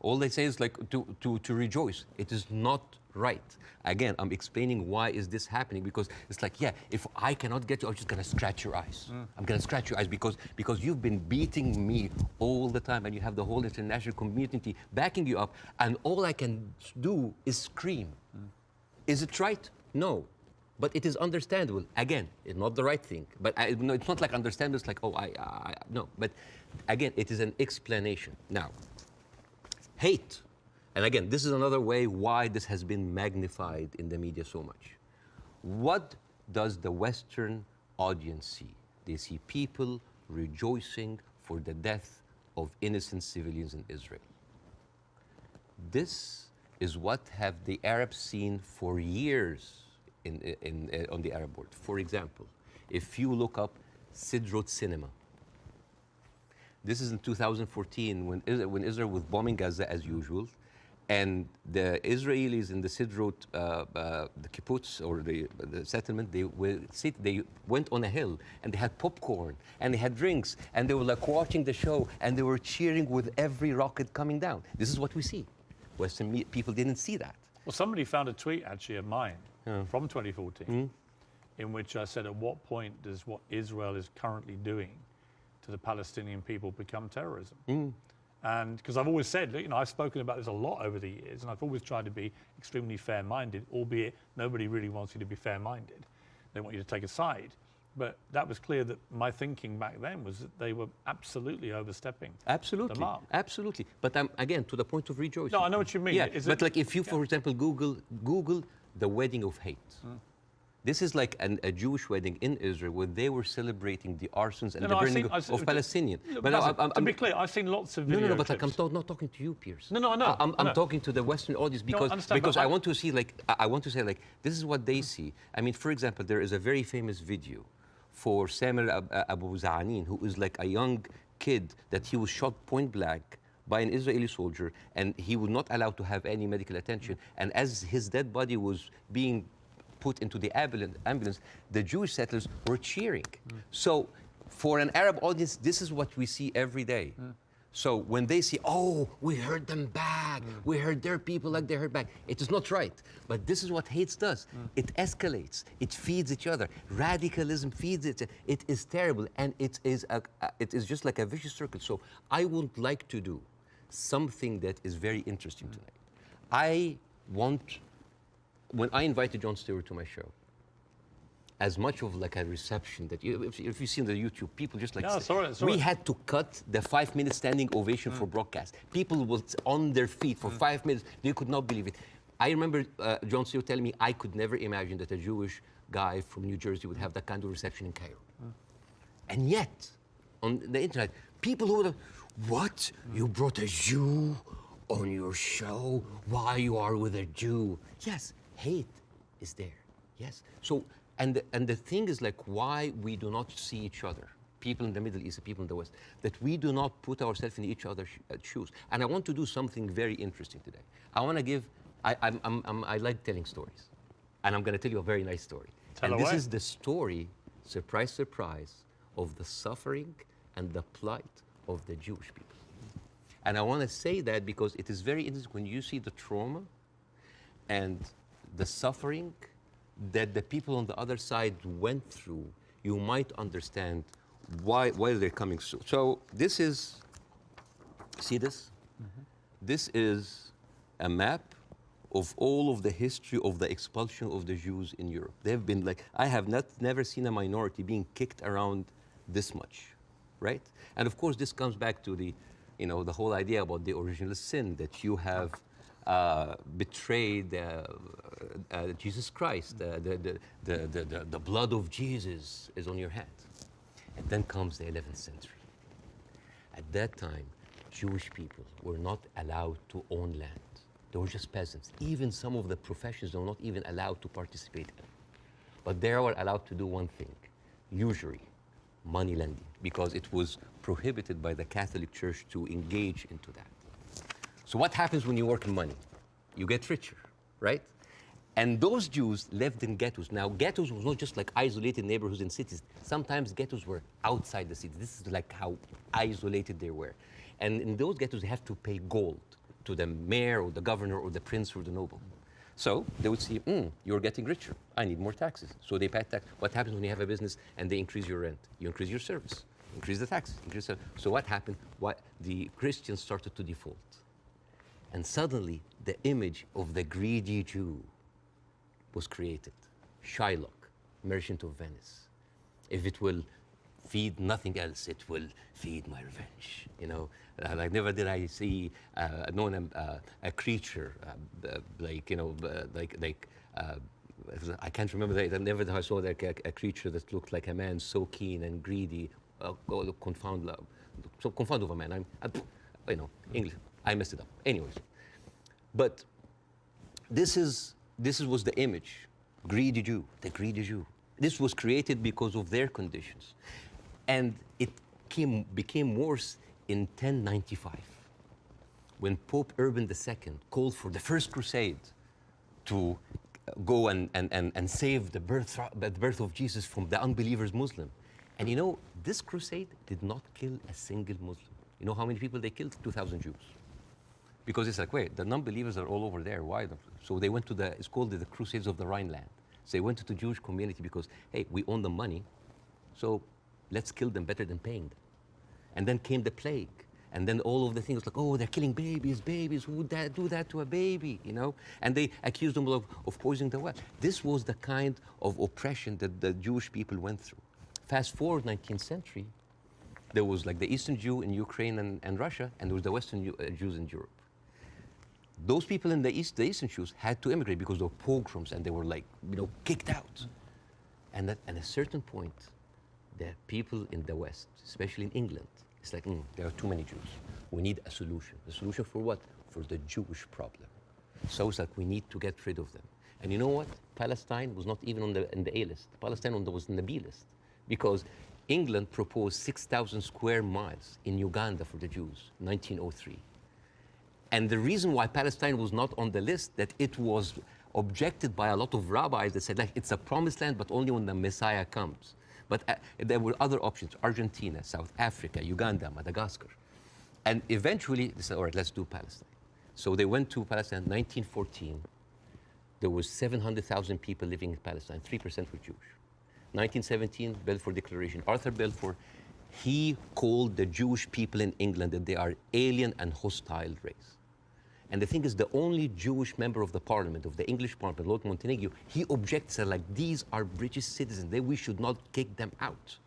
All they say is like to rejoice. It is not right. Again, I'm explaining why is this happening, because it's like, yeah, if I cannot get you, I'm just gonna scratch your eyes. I'm gonna scratch your eyes because you've been beating me all the time, and you have the whole international community backing you up, and all I can do is scream. Is it right? No. But it is understandable. Again, it's not the right thing. But no, it's not like understandable. It's like, oh, no. But again, it is an explanation. Now, hate. And again, this is another way why this has been magnified in the media so much. What does the Western audience see? They see people rejoicing for the death of innocent civilians in Israel. This is what have the Arabs seen for years on the Arab world. For example, if you look up Sidrot cinema, this is in 2014 when Israel was bombing Gaza as usual, and the Israelis in the Sidrot, the kibbutz or the settlement, they went on a hill and they had popcorn and they had drinks and they were like watching the show and they were cheering with every rocket coming down. This is what we see. Western people didn't see that. Well, somebody found a tweet actually of mine from 2014 in which I said, at what point does what Israel is currently doing to the Palestinian people become terrorism? And because I've always said, you know, I've spoken about this a lot over the years, and I've always tried to be extremely fair-minded, albeit nobody really wants you to be fair-minded. They want you to take a side. But that was clear that my thinking back then was that they were absolutely overstepping the mark. Absolutely. But again, to the point of rejoicing. No, I know what you mean. Yeah, but like if you, for example, Google the wedding of hate. This is like a Jewish wedding in Israel where they were celebrating the arsons and the burning of Palestinians. To be clear, I've seen lots of videos. No, but I'm not talking to you, Piers. No, I know. I'm talking to the Western audience because I want to see, like, I want to say, like, this is what they see. I mean, for example, there is a very famous video for Samer Abu Za'anin, who is like a young kid that he was shot point blank by an Israeli soldier, and he was not allowed to have any medical attention. And as his dead body was being put into the ambulance, the Jewish settlers were cheering. So for an Arab audience, this is what we see every day. So when they see, oh, we heard them back, we heard their people like they heard back, it is not right. But this is what hate does. It escalates, it feeds each other. Radicalism feeds it. It is terrible, and it is just like a vicious circle. So I would like to do something that is very interesting tonight. I want, when I invited Jon Stewart to my show, as much of like a reception that if you see on the YouTube, people just like, we had to cut the 5-minute standing ovation for broadcast. People were on their feet for 5 minutes. They could not believe it. I remember Jon Stewart telling me I could never imagine that a Jewish guy from New Jersey would have that kind of reception in Cairo. And yet, on the internet, people who would, what? You brought a Jew on your show? Why you are with a Jew? Yes, hate is there. Yes. So, and the thing is, like, why we do not see each other, people in the Middle East, people in the West, that we do not put ourselves in each other's shoes. And I want to do something very interesting today. I want to give, I like telling stories. And I'm going to tell you a very nice story. Tell away. This is the story, surprise, surprise, of the suffering and the plight of the Jewish people. And I want to say that because it is very interesting when you see the trauma and the suffering that the people on the other side went through, you might understand why they're coming. So this is, see this? This is a map of all of the history of the expulsion of the Jews in Europe. They've been like, I have never seen a minority being kicked around this much, right? And of course, this comes back to the, you know, the whole idea about the original sin, that you have betrayed Jesus Christ. The blood of Jesus is on your hand. And then comes the 11th century. At that time, Jewish people were not allowed to own land. They were just peasants. Even some of the professions they were not even allowed to participate in. But they were allowed to do one thing, usury, money lending, because it was prohibited by the Catholic Church to engage into that. So what happens when you work in money? You get richer, right? And those Jews lived in ghettos. Now, ghettos was not just like isolated neighborhoods in cities. Sometimes ghettos were outside the city. This is like how isolated they were. And in those ghettos, they have to pay gold to the mayor or the governor or the prince or the noble. So they would see, you're getting richer. I need more taxes. So they pay tax. What happens when you have a business and they increase your rent? You increase your service, increase the taxes. So what happened? The Christians started to default. And suddenly, the image of the greedy Jew was created. Shylock, merchant of Venice. If it will feed nothing else, it will feed my revenge. You know, like never did I see a creature like, you know, I can't remember that. Never did I saw like a creature that looked like a man, so keen and greedy. Confound of a man. You know, English. I messed it up. Anyways, but this was the image, greedy Jew, the greedy Jew. This was created because of their conditions, and it became worse in 1095, when Pope Urban II called for the first crusade to go and save the birth of Jesus from the unbelievers Muslim. And you know, this crusade did not kill a single Muslim. You know how many people they killed? 2,000 Jews. Because it's like, wait, the non-believers are all over there. Why? So they went to it's called the Crusades of the Rhineland. So they went to the Jewish community because, hey, we own the money, so let's kill them better than paying them. And then came the plague. And then all of the things like, oh, they're killing babies, who would do that to a baby, you know? And they accused them of poisoning the well. This was the kind of oppression that the Jewish people went through. Fast forward 19th century, there was like the Eastern Jew in Ukraine and Russia, and there was the Western Jews in Europe. those people in the East, the Eastern Jews, had to immigrate because there were pogroms and they were like, kicked out. And at a certain point, the people in the West, especially in England, it's like, there are too many Jews. We need a solution. The solution for what? For the Jewish problem. So it's like we need to get rid of them. And you know what? Palestine was not even in the A list. Palestine was in the B list because England proposed 6,000 square miles in Uganda for the Jews, 1903. And the reason why Palestine was not on the list, that it was objected by a lot of rabbis that said, like, it's a promised land, but only when the Messiah comes. But there were other options: Argentina, South Africa, Uganda, Madagascar. And eventually they said, all right, let's do Palestine. So they went to Palestine in 1914. There was 700,000 people living in Palestine, 3% were Jewish. 1917, Balfour Declaration. Arthur Balfour, he called the Jewish people in England that they are alien and hostile race. And the thing is, the only Jewish member of the parliament, of the English parliament, Lord Montague, he objects, like, these are British citizens, we should not kick them out.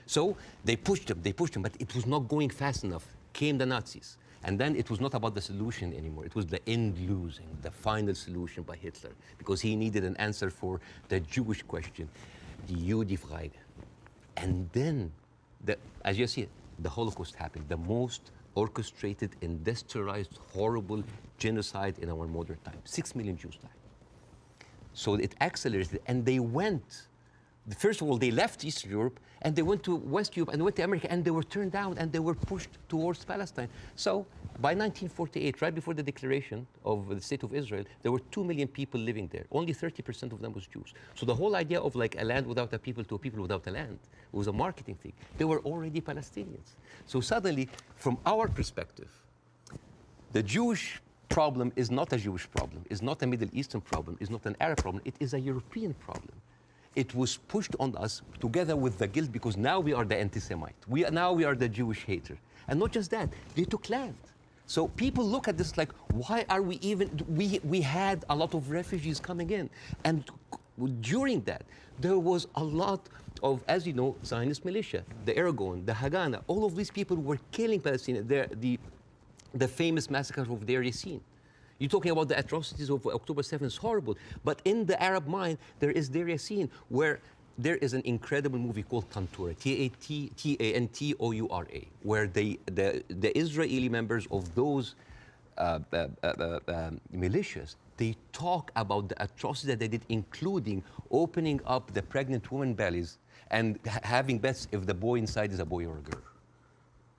So they pushed them, but it was not going fast enough. Came the Nazis. And then it was not about the solution anymore. It was the end losing, the final solution by Hitler, because he needed an answer for the Jewish question, the Judefrage. And then, as you see, the Holocaust happened, the most orchestrated, industrialized, horrible genocide in our modern time. 6 million Jews died. So it accelerated, and they went. First of all, they left Eastern Europe, and they went to West Europe, and they went to America, and they were turned down, and they were pushed towards Palestine. So by 1948, right before the declaration of the State of Israel, there were 2 million people living there. Only 30% of them was Jews. So the whole idea of like a land without a people to a people without a land was a marketing thing. They were already Palestinians. So suddenly, from our perspective, the Jewish problem is not a Jewish problem, is not a Middle Eastern problem, is not an Arab problem. It is a European problem. It was pushed on us together with the guilt because now we are the anti-Semite. Now we are the Jewish hater. And not just that, they took land. So people look at this like, why are we even, we had a lot of refugees coming in. And during that, there was a lot of, as you know, Zionist militia, the Aragon, the Haganah, all of these people were killing Palestinians. The famous massacre of Deir Yassin. You're talking about the atrocities of October 7th, it's horrible. But in the Arab mind, there is Deir Yassin, where there is an incredible movie called Tantoura, Tantoura, where the Israeli members of those militias, they talk about the atrocities that they did, including opening up the pregnant women's bellies and having bets if the boy inside is a boy or a girl.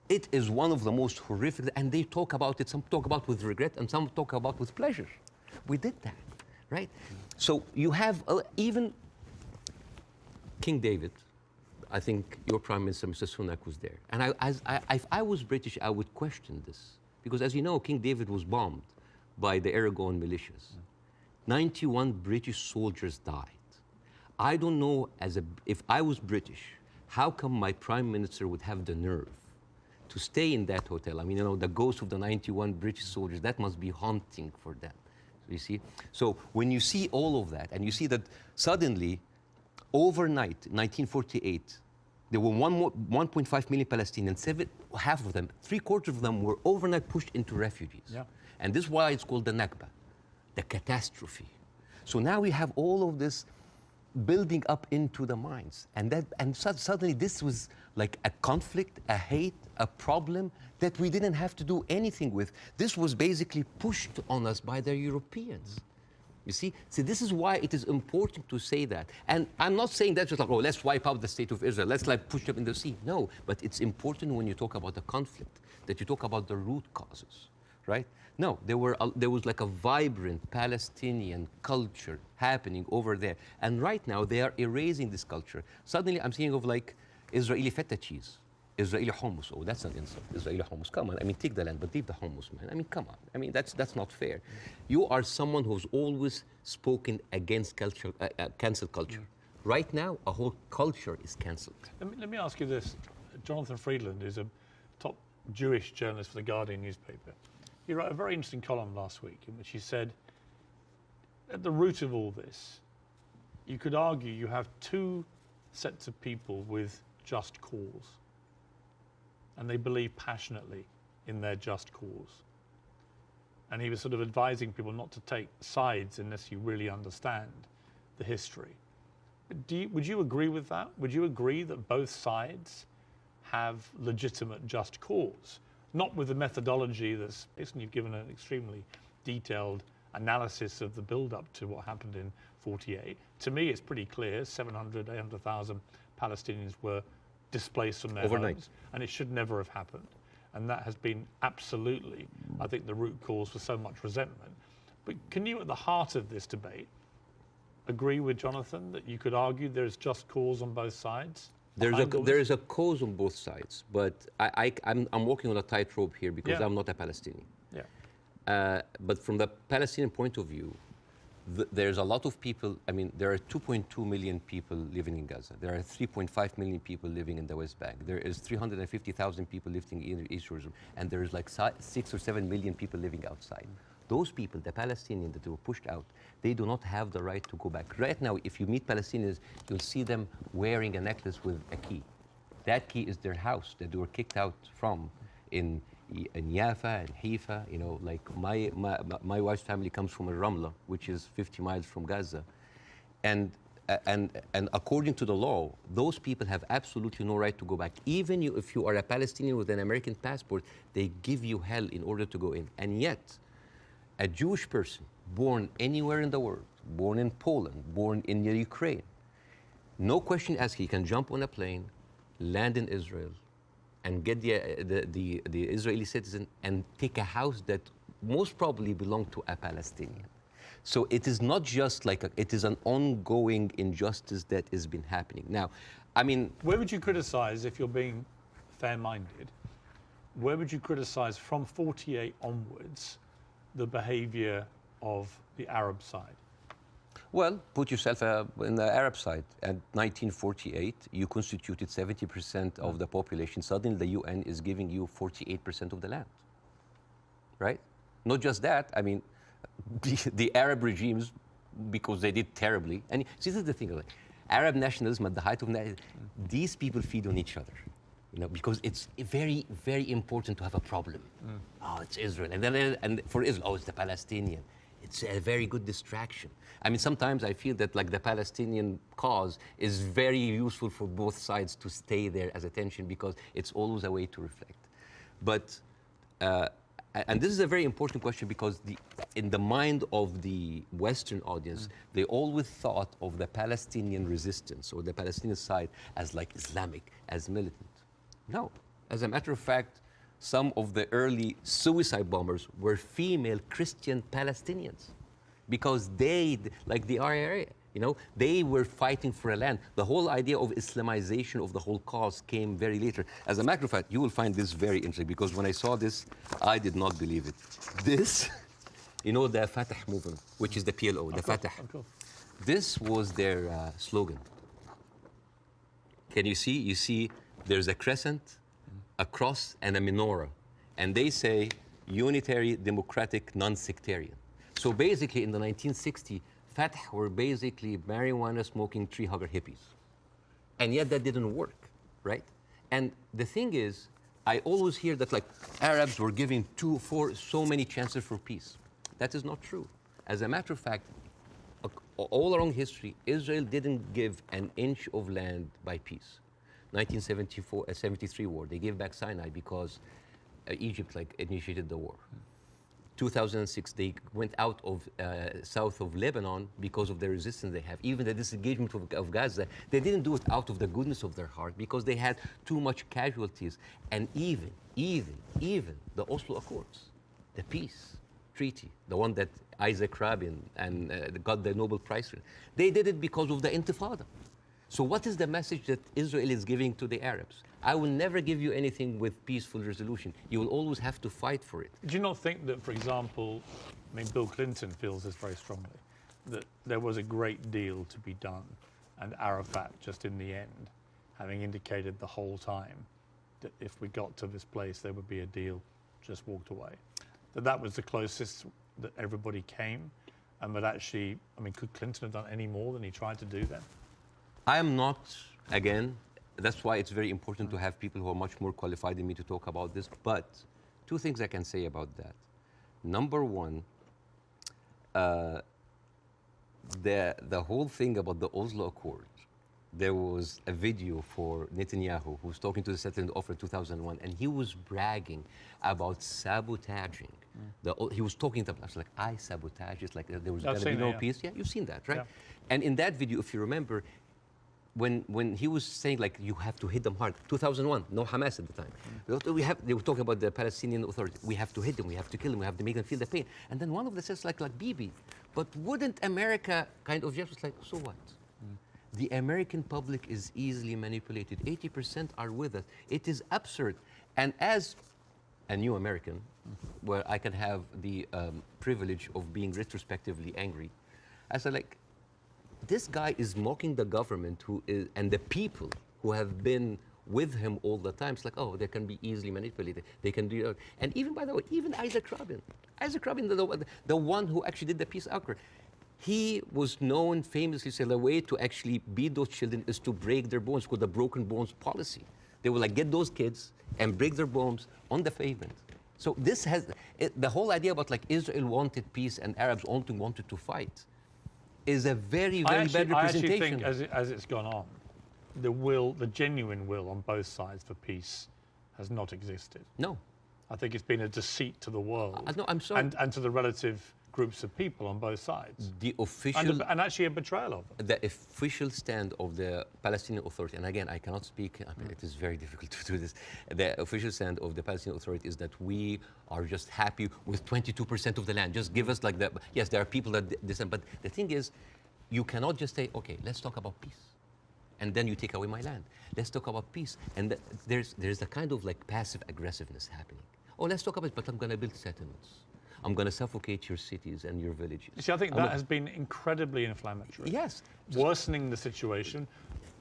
It is one of the most horrific, and they talk about it, some talk about with regret, and some talk about with pleasure. We did that, right? So you have even King David. I think your Prime Minister, Mr. Sunak, was there. And if I was British, I would question this. Because as you know, King David was bombed by the Aragon militias. 91 British soldiers died. I don't know, if I was British, how come my Prime Minister would have the nerve to stay in that hotel? I mean, you know, the ghost of the 91 British soldiers, that must be haunting for them. You see? So when you see all of that, and you see that suddenly, overnight, 1948, there were 1.5 million Palestinians, half of them, 3/4 of them were overnight pushed into refugees. Yeah. And this is why it's called the Nakba, the catastrophe. So now we have all of this building up into the minds. And suddenly this was like a conflict, a hate, a problem that we didn't have to do anything with. This was basically pushed on us by the Europeans. You see? So this is why it is important to say that. And I'm not saying that just like, oh, let's wipe out the State of Israel. Let's like push them in the sea. No, but it's important when you talk about the conflict that you talk about the root causes, right? No, there was like a vibrant Palestinian culture happening over there. And right now they are erasing this culture. Suddenly I'm thinking of like Israeli feta cheese, Israeli hummus. Oh, that's an insult. Israeli hummus. Come on. I mean, take the land, but leave the hummus, man. I mean, come on. I mean, that's not fair. You are someone who's always spoken against culture, cancel culture. Right now, a whole culture is cancelled. Let me ask you this. Jonathan Friedland is a top Jewish journalist for the Guardian newspaper. He wrote a very interesting column last week in which he said, at the root of all this, you could argue you have two sets of people with just cause, and they believe passionately in their just cause. and he was sort of advising people not to take sides unless you really understand the history. Would you agree with that? Would you agree that both sides have legitimate just cause? Not with the methodology that's, Bاسم, you've given an extremely detailed analysis of the build-up to what happened in 48. To me, it's pretty clear 700, 800,000 Palestinians were displaced from their overnight homes, and it should never have happened. And that has been absolutely, I think, the root cause for so much resentment. But can you, at the heart of this debate, agree with Jonathan that you could argue there's just cause on both sides? There is a cause on both sides, but I'm walking on a tightrope here because I'm not a Palestinian. Yeah. But from the Palestinian point of view, there's a lot of people. I mean, there are 2.2 million people living in Gaza. There are 3.5 million people living in the West Bank. There is 350,000 people living in East Jerusalem, and there is like 6 or 7 million people living outside. Those people, the Palestinians that were pushed out, they do not have the right to go back. Right now, if you meet Palestinians, you'll see them wearing a necklace with a key. That key is their house that they were kicked out from in Yafa and Haifa. You know, like my wife's family comes from Ramla, which is 50 miles from Gaza. And according to the law, those people have absolutely no right to go back. Even if you are a Palestinian with an American passport, they give you hell in order to go in. And yet, a Jewish person born anywhere in the world, born in Poland, born in Ukraine, no question asked, he can jump on a plane, land in Israel, and get the Israeli citizen and take a house that most probably belonged to a Palestinian. So it is not just like it is an ongoing injustice that has been happening. Now, I mean, where would you criticize, if you're being fair-minded, where would you criticize from 48 onwards the behavior of the Arab side? well, put yourself in the Arab side. At 1948, you constituted 70% of the population. Suddenly, the UN is giving you 48% of the land, right? Not just that, I mean, the Arab regimes, because they did terribly, and see, this is the thing, like, Arab nationalism at the height of these people feed on each other, you know, because it's very, very important to have a problem. Oh, it's Israel, and for Israel, oh, it's the Palestinian. It's a very good distraction. I mean, sometimes I feel that like the Palestinian cause is very useful for both sides to stay there as attention because it's always a way to reflect. But and this is a very important question because in the mind of the Western audience, they always thought of the Palestinian resistance or the Palestinian side as like Islamic, as militant. No, as a matter of fact, some of the early suicide bombers were female Christian Palestinians because they, like the RIA, you know, they were fighting for a land. The whole idea of Islamization of the whole cause came very later. As a matter of fact, you will find this very interesting because when I saw this, I did not believe it. This, you know, the Fatah movement, which is the PLO, the Fatah. This was their slogan. Can you see? You see there's a crescent, a cross, and a menorah. And they say unitary, democratic, non-sectarian. So basically in the 1960s, Fatah were basically marijuana-smoking, tree-hugger hippies. And yet that didn't work, right? And the thing is, I always hear that like Arabs were giving so many chances for peace. That is not true. As a matter of fact, all along history, Israel didn't give an inch of land by peace. 1973 war, they gave back Sinai because Egypt like initiated the war. 2006, they went out of south of Lebanon because of the resistance they have. Even the disengagement of Gaza, they didn't do it out of the goodness of their heart because they had too much casualties. And even the Oslo Accords, the peace treaty, the one that Isaac Rabin and got the Nobel Prize for, they did it because of the Intifada. So what is the message that Israel is giving to the Arabs? I will never give you anything with peaceful resolution. You will always have to fight for it. Do you not think that, for example, I mean, Bill Clinton feels this very strongly, that there was a great deal to be done, and Arafat, just in the end, having indicated the whole time that if we got to this place, there would be a deal, just walked away. That was the closest that everybody came, and that actually, I mean, could Clinton have done any more than he tried to do then? I am not, again, that's why it's very important to have people who are much more qualified than me to talk about this. But two things I can say about that. Number one, the whole thing about the Oslo Accord, there was a video for Netanyahu who was talking to the settlement offer in 2001, and he was bragging about sabotaging. He was talking to us like, I sabotage it, like there was going to be no peace. Yeah, you've seen that, right? Yeah. And in that video, if you remember, when he was saying like you have to hit them hard, 2001, no Hamas at the time. They were talking about the Palestinian Authority. We have to hit them, we have to kill them, we have to make them feel the pain. And then one of them says like Bibi, but wouldn't America kind of just like, so what? The American public is easily manipulated. 80% are with us. It is absurd. And as a new American, where I can have the privilege of being retrospectively angry, I said like, this guy is mocking the government and the people who have been with him all the time. It's like, oh, they can be easily manipulated. They can do it. And even, by the way, even Isaac Rabin, the one who actually did the peace accord, he was known famously, say, the way to actually beat those children is to break their bones, called the broken bones policy. They will like get those kids and break their bones on the pavement. So this has, the whole idea about like Israel wanted peace and Arabs only wanted to fight is a very, very bad representation. I actually think as it's gone on, the genuine will on both sides for peace has not existed. No. I think it's been a deceit to the world. No, I'm sorry. And to the relative groups of people on both sides. The official... And actually a betrayal of them. The official stand of the Palestinian Authority, and again, I cannot speak, I mean, it is very difficult to do this. The official stand of the Palestinian Authority is that we are just happy with 22% of the land. Just give us like the... Yes, there are people that dissent, but the thing is, you cannot just say, okay, let's talk about peace. And then you take away my land. Let's talk about peace. And there's a kind of like passive aggressiveness happening. Oh, let's talk about it, but I'm going to build settlements. I'm going to suffocate your cities and your villages. You see, I think that has been incredibly inflammatory. Yes. Worsening the situation.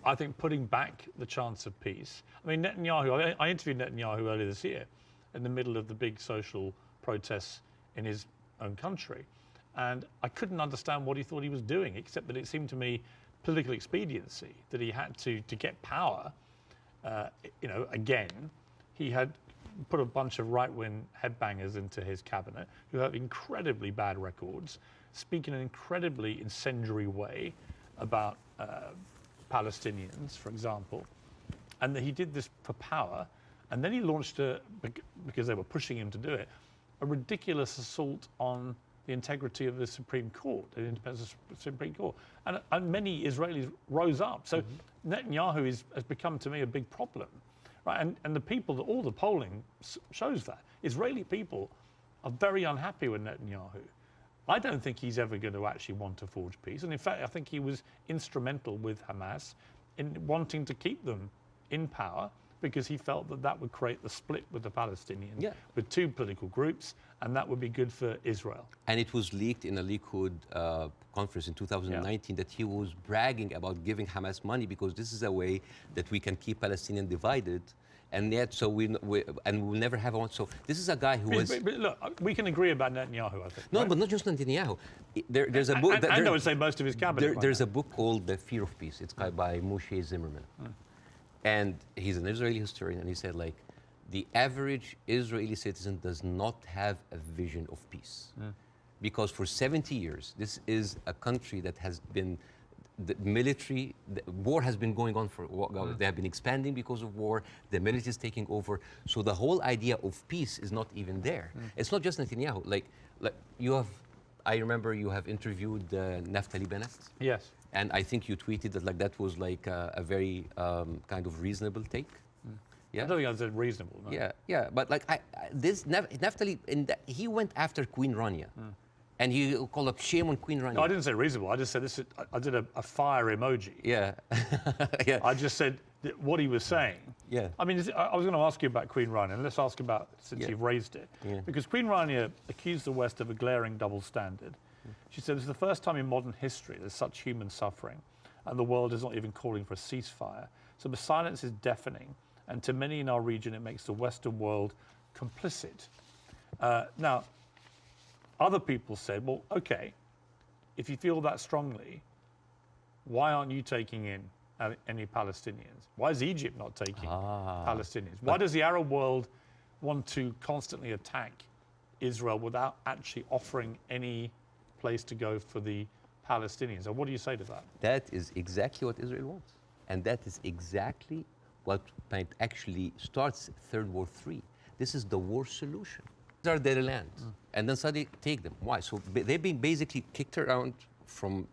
I think putting back the chance of peace. I mean, Netanyahu, I interviewed Netanyahu earlier this year in the middle of the big social protests in his own country. And I couldn't understand what he thought he was doing, except that it seemed to me political expediency, that he had to get power, again, he had put a bunch of right-wing headbangers into his cabinet who have incredibly bad records, speak in an incredibly incendiary way about Palestinians, for example, and that he did this for power, and then he launched, because they were pushing him to do it, a ridiculous assault on the integrity of the Supreme Court, the independence of the Supreme Court. And many Israelis rose up. So Netanyahu has become, to me, a big problem. Right? And the people, all the polling shows that. Israeli people are very unhappy with Netanyahu. I don't think he's ever going to actually want to forge peace. And in fact, I think he was instrumental with Hamas in wanting to keep them in power, because he felt that that would create the split with the Palestinians, with two political groups, and that would be good for Israel. And it was leaked in a Likud conference in 2019 that he was bragging about giving Hamas money because this is a way that we can keep Palestinians divided, and yet so we'll never have one. So this is a guy who was... But look, we can agree about Netanyahu, I think. No, right? But not just Netanyahu. There's a book... And I would say most of his cabinet. There's a book called The Fear of Peace. It's by Moshe Zimmerman. And he's an Israeli historian, and he said, like, the average Israeli citizen does not have a vision of peace. Because for 70 years, this is a country that has been, the war has been going on for, they have been expanding because of war, the military is taking over, so the whole idea of peace is not even there. It's not just Netanyahu, like you have, I remember you have interviewed Naftali Bennett. Yes. And I think you tweeted that like that was like a very kind of reasonable take. Yeah. I don't think that's reasonable. No. Yeah. But like this Naftali, he went after Queen Rania, and he called up shame on Queen Rania. No, I didn't say reasonable. I just said this. I did a fire emoji. Yeah. Yeah. I just said what he was saying. Yeah. I mean, I was going to ask you about Queen Rania, and let's ask about since you've raised it, because Queen Rania accused the West of a glaring double standard. She said, "This is the first time in modern history there's such human suffering, and the world is not even calling for a ceasefire. So the silence is deafening, and to many in our region, it makes the Western world complicit." Now, other people said, well, okay, if you feel that strongly, why aren't you taking in any Palestinians? Why is Egypt not taking Palestinians? Why does the Arab world want to constantly attack Israel without actually offering any place to go for the Palestinians. And what do you say to that? That is exactly what Israel wants. And that is exactly what might actually starts Third War III. This is the war solution. These are their lands. And then suddenly take them. Why? So they've been basically kicked around from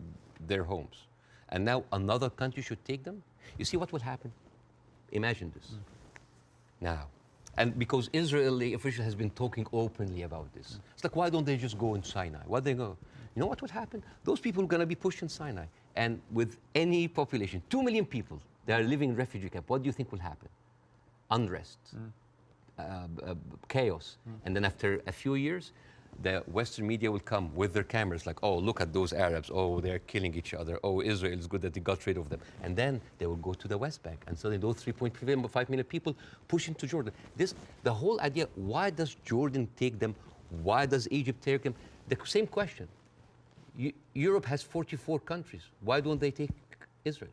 their homes. And now another country should take them? You see what will happen? Imagine this. Now, and because Israeli official has been talking openly about this. It's like, why don't they just go in Sinai? Why they go? You know what would happen? Those people are going to be pushed in Sinai. And with any population, 2 million people, they are living in refugee camp. What do you think will happen? Unrest, chaos. And then after a few years, the Western media will come with their cameras like, oh, look at those Arabs. Oh, they're killing each other. Oh, Israel is good that they got rid of them. And then they will go to the West Bank. And suddenly those 3.5 million people push into Jordan. The whole idea, why does Jordan take them? Why does Egypt take them? The same question. Europe has 44 countries. Why don't they take Israel?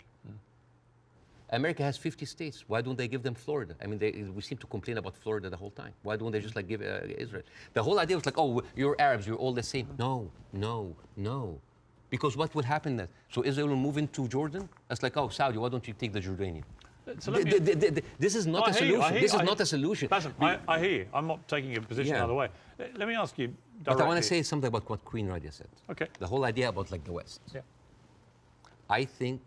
America has 50 states. Why don't they give them Florida? I mean, we seem to complain about Florida the whole time. Why don't they just like give Israel? The whole idea was like, oh, you're Arabs, you're all the same. No, no, no. Because what will happen then? So Israel will move into Jordan? That's like, oh, Saudi, why don't you take the Jordanian? So This is not a solution. This is not a solution. Bاسم, I hear you. I'm not taking a position either way. Let me ask you directly. But I want to say something about what Queen Radia said. Okay. The whole idea about like the West. Yeah. I think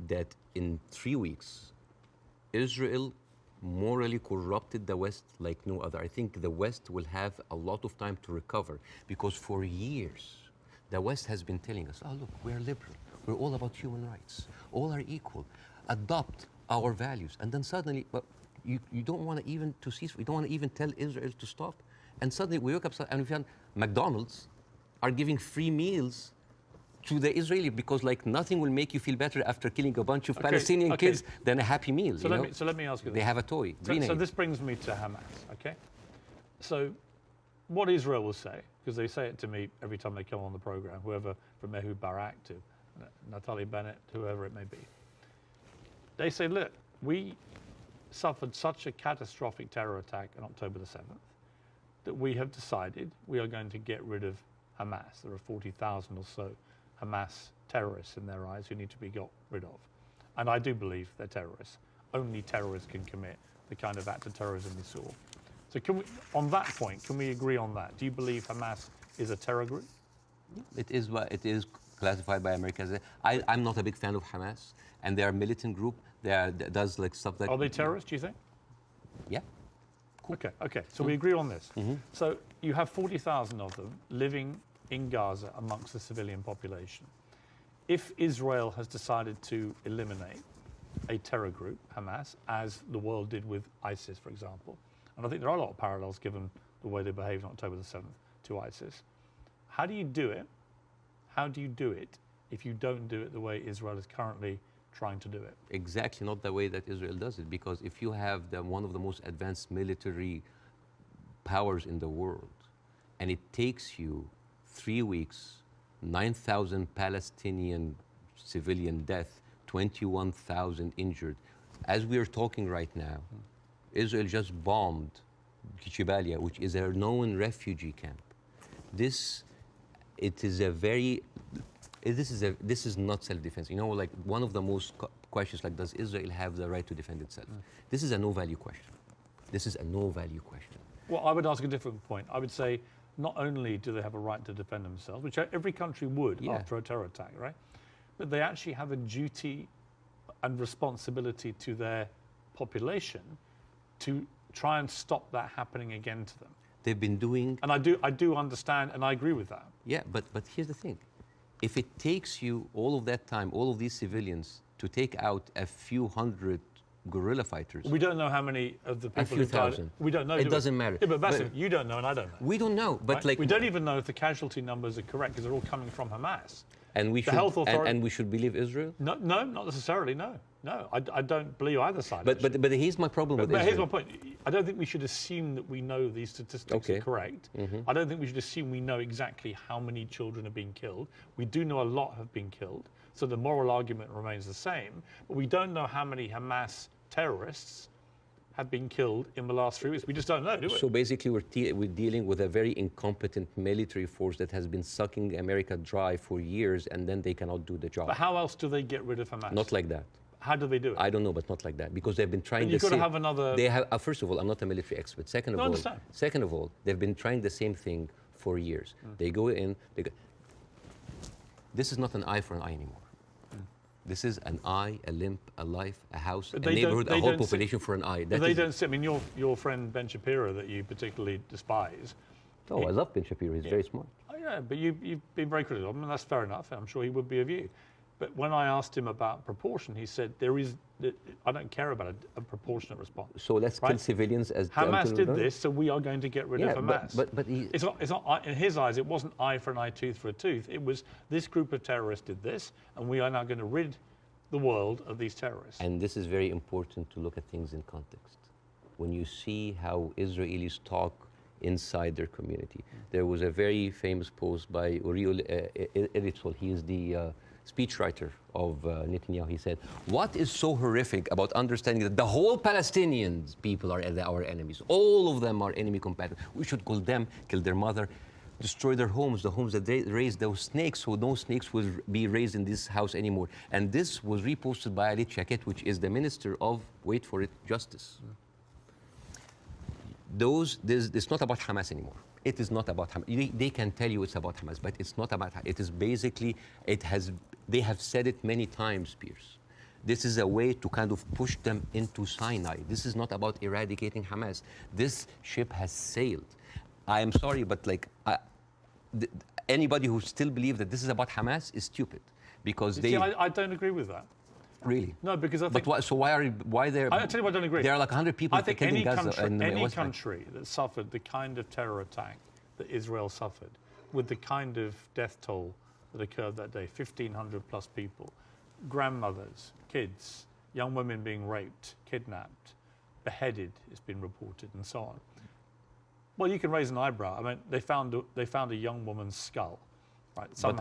that in 3 weeks, Israel morally corrupted the West like no other. I think the West will have a lot of time to recover because for years, the West has been telling us, oh, look, we're liberal. We're all about human rights. All are equal. Adopt our values. And then suddenly, well, you don't want to even to cease. We don't want to even tell Israel to stop. And suddenly we wake up and we found McDonald's are giving free meals to the Israeli because like nothing will make you feel better after killing a bunch of Palestinian kids than a happy meal. So let me ask you this. They have a toy. So this brings me to Hamas, okay? So what Israel will say, because they say it to me every time they come on the program, whoever from Ehud Barak to Naftali Bennett, whoever it may be, they say, look, we suffered such a catastrophic terror attack on October the 7th that we have decided we are going to get rid of Hamas. There are 40,000 or so Hamas terrorists in their eyes who need to be got rid of. And I do believe they're terrorists. Only terrorists can commit the kind of act of terrorism we saw. So can we, on that point, can we agree on that? Do you believe Hamas is a terror group? It is classified by America as I'm not a big fan of Hamas, and they are a militant group. That does like stuff that. Are they terrorists, do you think? Yeah. Cool. Okay. So we agree on this. So you have 40,000 of them living in Gaza amongst the civilian population. If Israel has decided to eliminate a terror group, Hamas, as the world did with ISIS, for example, and I think there are a lot of parallels given the way they behaved on October the 7th to ISIS, how do you do it? How do you do it if you don't do it the way Israel is currently trying to do it? Exactly not the way that Israel does it, because if you have one of the most advanced military powers in the world, and it takes you 3 weeks, 9,000 Palestinian civilian death, 21,000 injured. As we are talking right now, Israel just bombed Jabalia, which is a known refugee camp. This is not self-defense. You know, like one of the most questions, like, does Israel have the right to defend itself? This is a no-value question. This is a no-value question. Well, I would ask a different point. I would say, not only do they have a right to defend themselves, which every country would after a terror attack, right? But they actually have a duty and responsibility to their population to try and stop that happening again to them. They've been doing... And I do understand, and I agree with that. Yeah, but here's the thing. If it takes you all of that time, all of these civilians, to take out a few hundred guerrilla fighters... We don't know how many of the people who died. We don't know. It doesn't matter. Yeah, but Bاسم, you don't know and I don't know. We don't know, but right? like... We don't even know if the casualty numbers are correct because they're all coming from Hamas. And we should, and we should believe Israel? No, not necessarily, no. No, I don't believe either side. But here's my problem with Israel. But here's my point. I don't think we should assume that we know these statistics are correct. I don't think we should assume we know exactly how many children are being killed. We do know a lot have been killed, so the moral argument remains the same. But we don't know how many Hamas terrorists have been killed in the last 3 weeks? We just don't know, do we? So basically, we're dealing with a very incompetent military force that has been sucking America dry for years, and then they cannot do the job. But how else do they get rid of Hamas? Not like that. How do they do it? I don't know, but not like that, because they've been trying. But you've got to have another. They have. First of all, I'm not a military expert. Second of all, they've been trying the same thing for years. They go in. This is not an eye for an eye anymore. This is an eye, a limb, a life, a house, a neighborhood, a whole population for an eye. They don't see. I mean, your friend Ben Shapiro, that you particularly despise. Oh, I love Ben Shapiro. He's very smart. Oh, yeah, but you've been very critical of him, and that's fair enough. I'm sure he would be of you. But when I asked him about proportion, he said I don't care about a proportionate response. So let's kill civilians as Hamas did this, so we are going to get rid of Hamas. But it's not in his eyes. It wasn't eye for an eye, tooth for a tooth. It was this group of terrorists did this, and we are now going to rid the world of these terrorists. And this is very important to look at things in context. When you see how Israelis talk inside their community, there was a very famous post by Uriel Elitzol. He is the speechwriter of Netanyahu. He said, "What is so horrific about understanding that the whole Palestinian people are our enemies? All of them are enemy combatants. We should kill them, kill their mother, destroy their homes, the homes that they raised those snakes, so no snakes will be raised in this house anymore." And this was reposted by Ali Chaket, which is the Minister of, wait for it, Justice. It's not about Hamas anymore. It is not about Hamas. They can tell you it's about Hamas, but it's not about Hamas. It is basically, they have said it many times, Beirs. This is a way to kind of push them into Sinai. This is not about eradicating Hamas. This ship has sailed. I am sorry, but anybody who still believes that this is about Hamas is stupid, because I don't agree with that. Really? No, because I think. But why there? I'll tell you why I don't agree. There are like 100 people killed in Gaza. Any country that suffered the kind of terror attack that Israel suffered, with the kind of death toll that occurred that day, 1,500 plus people, grandmothers, kids, young women being raped, kidnapped, beheaded, it's been reported, and so on. Well, you can raise an eyebrow. I mean, they found a young woman's skull, right? What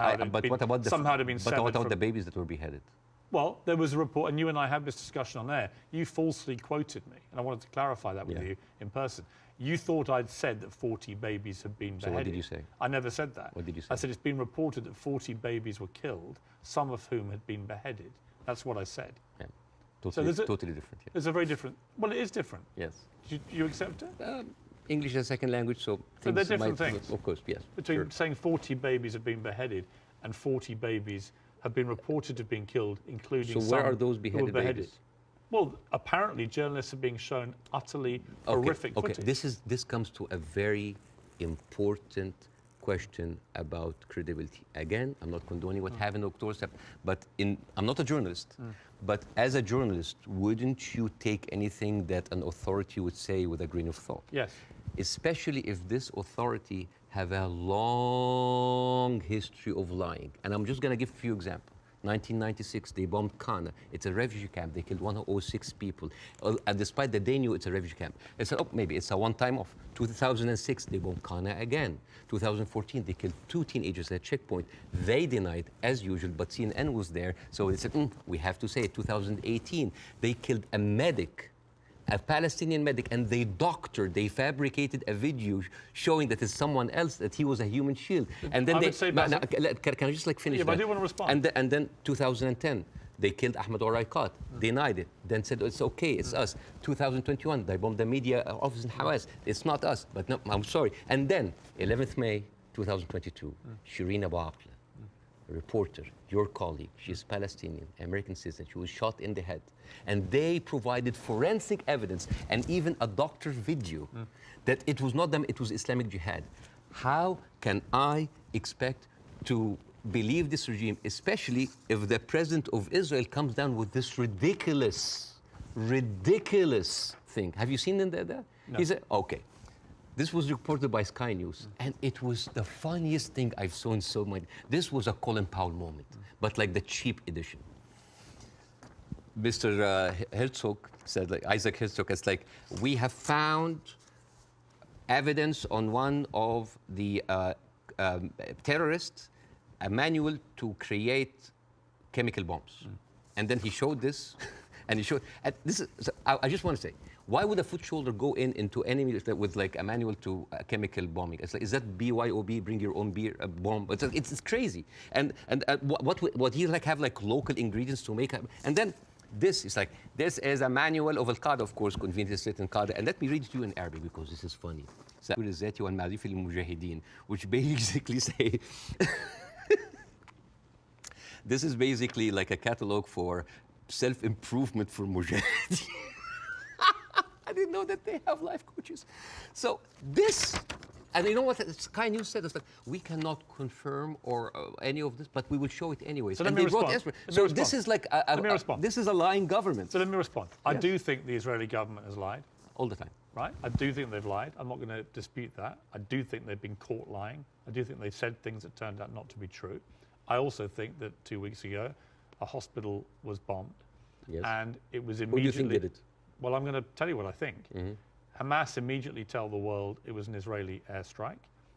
about the babies that were beheaded? Well, there was a report, and you and I had this discussion on air. You falsely quoted me, and I wanted to clarify that with you in person. You thought I'd said that 40 babies had been beheaded. So what did you say? I never said that. What did you say? I said it's been reported that 40 babies were killed, some of whom had been beheaded. That's what I said. Yeah, totally different. Yeah. There's a very different. Well, it is different. Yes. Do you accept it? English as a second language, so they're different things. Of course, yes. Between saying 40 babies have been beheaded and 40 babies have been reported to have been killed, including some where are those who were beheaded? Babies? Well, apparently journalists are being shown utterly horrific footage. This comes to a very important question about credibility. Again, I'm not condoning what happened on October 7th, but I'm not a journalist. But as a journalist, wouldn't you take anything that an authority would say with a grain of thought? Yes. Especially if this authority have a long history of lying. And I'm just going to give a few examples. 1996, they bombed Kana. It's a refugee camp. They killed 106 people. And despite that they knew it's a refugee camp. They said, oh, maybe it's a one-time off. 2006, they bombed Kana again. 2014, they killed 2 teenagers at a checkpoint. They denied, as usual, but CNN was there. So they said, we have to say it. 2018, they killed a medic, a Palestinian medic, and they fabricated a video showing that it's someone else, that he was a human shield. And then can I just finish that? But I do want to respond. And then 2010, they killed Ahmed Oraiqat, denied it, then said, it's okay, it's us. 2021, they bombed the media office in Hamas. It's not us, but no, I'm sorry. And then 11th May 2022, Shireen Abu Akleh, a reporter, your colleague, she's Palestinian, American citizen, she was shot in the head. And they provided forensic evidence and even a doctor's video that it was not them, it was Islamic Jihad. How can I expect to believe this regime, especially if the president of Israel comes down with this ridiculous thing? Have you seen that? No. He said, okay. This was reported by Sky News, and it was the funniest thing I've seen so much. This was a Colin Powell moment, but like the cheap edition. Mr. Herzog said, Isaac Herzog, it's like, we have found evidence on one of the terrorists, a manual to create chemical bombs. And then he showed this, And he showed. And this is. So I just want to say, why would a foot soldier go into enemy with like a manual to chemical bombing? It's like, is that BYOB? Bring your own beer, bomb? It's crazy. And what he like have like local ingredients to make, and then. This is like, this is a manual of Al-Qaeda, of course, conveniently written Qaeda. And let me read it to you in Arabic because this is funny. Which basically say, this is basically like a catalog for self-improvement for mujahideen. I didn't know that they have life coaches. So this, and you know what Sky News said? It's like, we cannot confirm or any of this, but we will show it anyway. So let me respond. So this is like this is a lying government. So let me respond. I do think the Israeli government has lied. All the time. Right? I do think they've lied. I'm not going to dispute that. I do think they've been caught lying. I do think they've said things that turned out not to be true. I also think that 2 weeks ago, a hospital was bombed. Yes. And it was immediately... Who do you think did it? Well, I'm going to tell you what I think. Hamas immediately tell the world it was an Israeli airstrike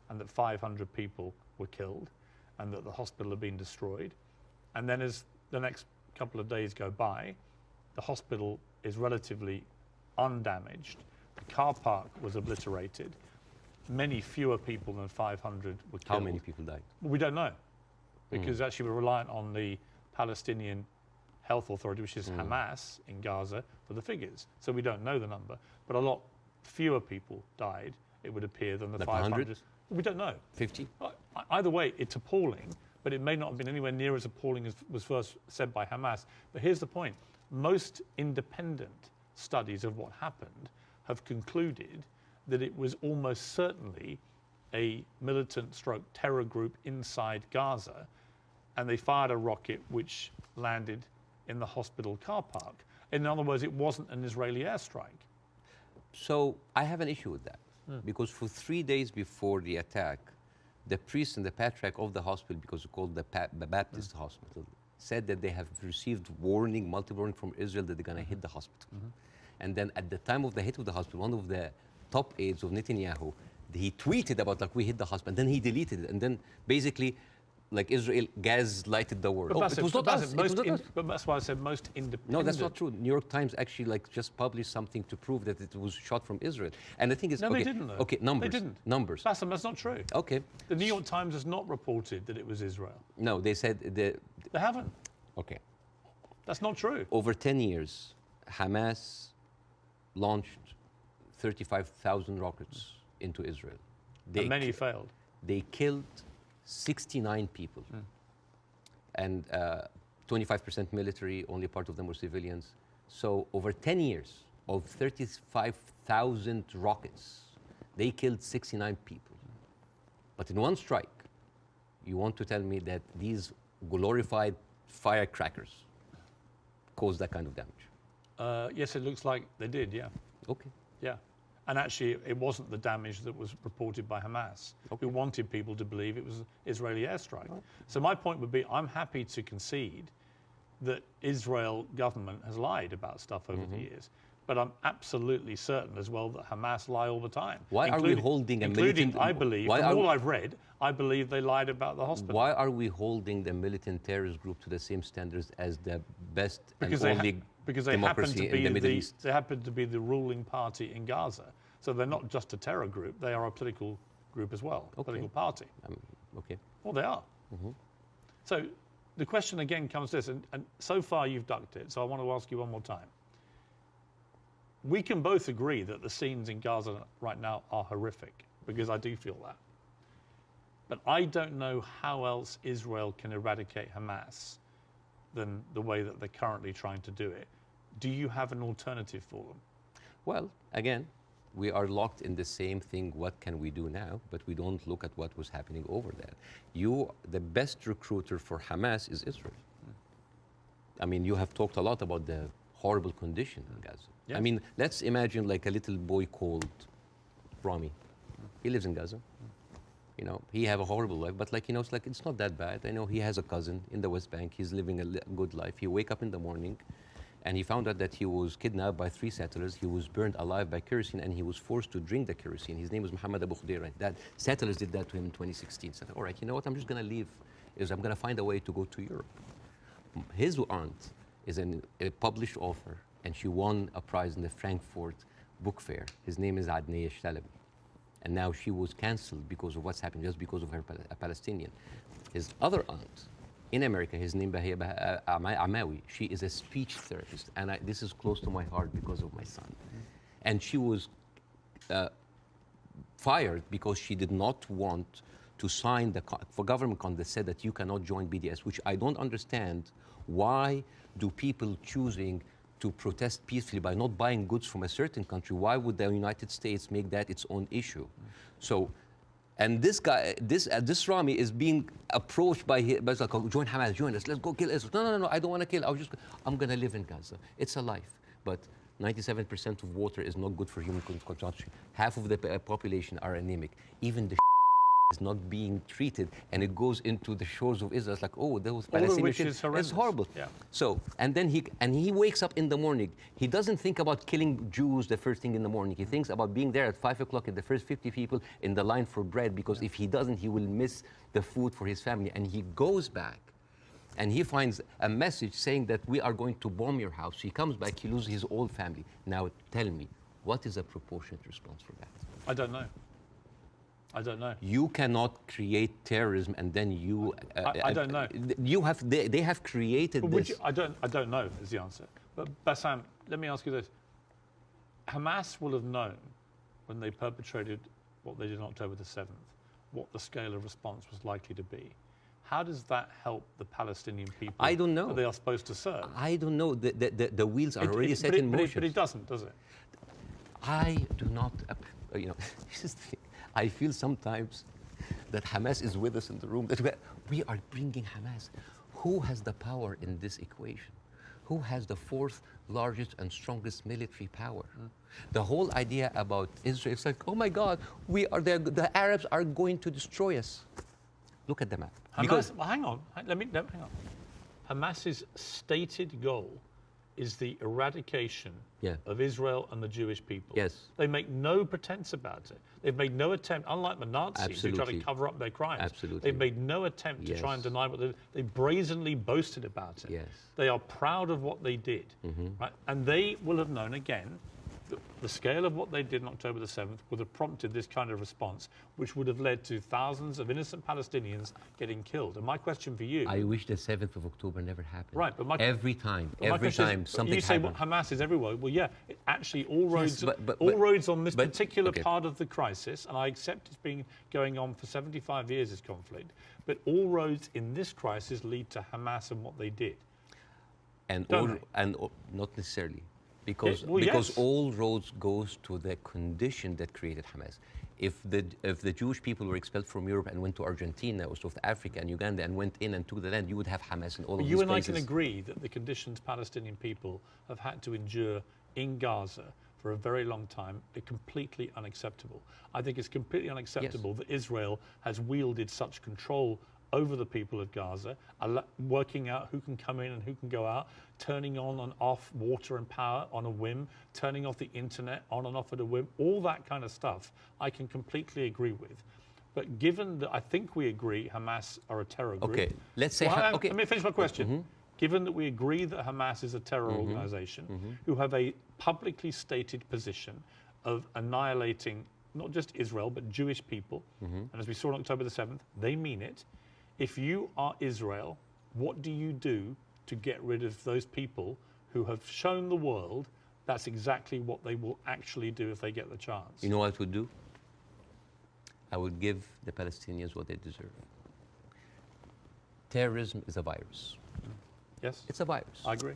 and that 500 people were killed and that the hospital had been destroyed. And then as the next couple of days go by, the hospital is relatively undamaged. The car park was obliterated. Many fewer people than 500 were killed. How many people died? Well, we don't know because actually we're reliant on the Palestinian Health Authority, which is Hamas in Gaza, for the figures. So we don't know the number, but a lot fewer people died, it would appear, than the like 500. 100? We don't know. 50? Either way, it's appalling, but it may not have been anywhere near as appalling as was first said by Hamas. But here's the point. Most independent studies of what happened have concluded that it was almost certainly a militant stroke terror group inside Gaza, and they fired a rocket which landed in the hospital car park. In other words, it wasn't an Israeli airstrike. So I have an issue with that because for 3 days before the attack, the priest and the patriarch of the hospital, because it's called the Baptist hospital, said that they have received multiple warning from Israel that they're going to hit the hospital. And then at the time of the hit of the hospital, one of the top aides of Netanyahu, he tweeted about like, we hit the hospital, and then he deleted it. And then basically, like Israel gaslighted the world. But It was not us. But that's why I said most independent. No, that's not true. New York Times actually like just published something to prove that it was shot from Israel. And the thing is, No, okay, they didn't, though. Okay, numbers. They didn't. Numbers. Bassem, that's not true. Okay. The New York Times has not reported that it was Israel. No, they said They haven't. okay. That's not true. Over 10 years, Hamas launched 35,000 rockets into Israel. And many failed. They killed 69 people. And 25% military, only part of them were civilians. So over 10 years of 35,000 rockets, they killed 69 people. But in one strike, you want to tell me that these glorified firecrackers caused that kind of damage? Yes, it looks like they did, yeah. Okay. Yeah. And actually, it wasn't the damage that was reported by Hamas, who wanted people to believe it was an Israeli airstrike. So my point would be, I'm happy to concede that Israel government has lied about stuff over the years. But I'm absolutely certain as well that Hamas lie all the time. Why are we holding a militant... I believe, from all I've read, I believe they lied about the hospital. Why are we holding the militant terrorist group to the same standards as the best because and only democracy in the Middle East? They happen to be the ruling party in Gaza. So they're not just a terror group, they are a political group as well, a political party. Okay. Well, they are. So the question again comes to this, and so far you've ducked it, so I want to ask you one more time. We can both agree that the scenes in Gaza right now are horrific, because I do feel that. But I don't know how else Israel can eradicate Hamas than the way that they're currently trying to do it. Do you have an alternative for them? Well, again, we are locked in the same thing, what can we do now? But we don't look at what was happening over there. The best recruiter for Hamas is Israel. I mean, you have talked a lot about the horrible condition in Gaza. Yes. I mean, let's imagine like a little boy called Rami. He lives in Gaza. You know, he have a horrible life, but like, you know, it's not that bad. I know he has a cousin in the West Bank. He's living a good life. He wake up in the morning and he found out that he was kidnapped by 3 settlers. He was burned alive by kerosene and he was forced to drink the kerosene. His name was Muhammad Abu Khudayra. That settlers did that to him in 2016. Said, all right, you know what, I'm just gonna leave. I'm gonna find a way to go to Europe. His aunt is a published author, and she won a prize in the Frankfurt Book Fair. His name is Adnaya Shtalabi. And now she was cancelled because of what's happening, just because of her a Palestinian. His other aunt in America, his name Bahia Amawi, she is a speech therapist, and this is close to my heart because of my son. And she was fired because she did not want to sign the government contract that said that you cannot join BDS, which I don't understand. Why do people choosing to protest peacefully by not buying goods from a certain country? Why would the United States make that its own issue? So, and this guy, this Rami is being approached by like, oh, join Hamas, join us, let's go kill Israel. No, I don't want to kill. I'm going to live in Gaza. It's a life, but 97% of water is not good for human consumption. Half of the population are anemic. Even the is not being treated, and it goes into the shores of Israel. It's like, oh, those Palestinians. It's horrible. Yeah. So, and then he wakes up in the morning. He doesn't think about killing Jews the first thing in the morning. He thinks about being there at 5 o'clock and the first 50 people in the line for bread, because if he doesn't, he will miss the food for his family. And he goes back, and he finds a message saying that we are going to bomb your house. He comes back, he loses his whole family. Now, tell me, what is a proportionate response for that? I don't know. I don't know. You cannot create terrorism and then you. I don't know. You have. They have created this. I don't know is the answer. But Bassam, let me ask you this: Hamas will have known when they perpetrated what they did on October the 7th, what the scale of response was likely to be. How does that help the Palestinian people? I don't know. That they are supposed to serve. I don't know. The wheels are already set in motion. But it doesn't, does it? I do not. You know, this is the thing. I feel sometimes that Hamas is with us in the room, that we are bringing Hamas. Who has the power in this equation? Who has the fourth largest and strongest military power? The whole idea about Israel, it's like, oh my God, the Arabs are going to destroy us. Look at the map. Well, hang on. Hang on. Hamas's stated goal is the eradication of Israel and the Jewish people. Yes. They make no pretense about it. They've made no attempt, unlike the Nazis who try to cover up their crimes. Absolutely. They've made no attempt to try and deny what they brazenly boasted about it. Yes. They are proud of what they did. Right? And they will have known, again, the scale of what they did on October the 7th would have prompted this kind of response, which would have led to thousands of innocent Palestinians getting killed. And my question for you... I wish the 7th of October never happened. Right, but every time something happened. You say, well, Hamas is everywhere. Well, yeah, actually all roads, roads on this particular part of the crisis, and I accept it's been going on for 75 years, this conflict, but all roads in this crisis lead to Hamas and what they did. And not necessarily. Because all roads goes to the condition that created Hamas. If the Jewish people were expelled from Europe and went to Argentina or South Africa and Uganda and went in and took the land, you would have Hamas in all of these places. You and I can agree that the conditions Palestinian people have had to endure in Gaza for a very long time are completely unacceptable. I think it's completely unacceptable that Israel has wielded such control over the people of Gaza, working out who can come in and who can go out, turning on and off water and power on a whim, turning off the internet on and off at a whim, all that kind of stuff I can completely agree with. But given that I think we agree Hamas are a terror group... Okay, let's say... Let me finish my question. Given that we agree that Hamas is a terror organization who have a publicly stated position of annihilating not just Israel, but Jewish people, and as we saw on October the 7th, they mean it. If you are Israel, what do you do to get rid of those people who have shown the world that's exactly what they will actually do if they get the chance? You know what I would do? I would give the Palestinians what they deserve. Terrorism is a virus. Yes? It's a virus. I agree.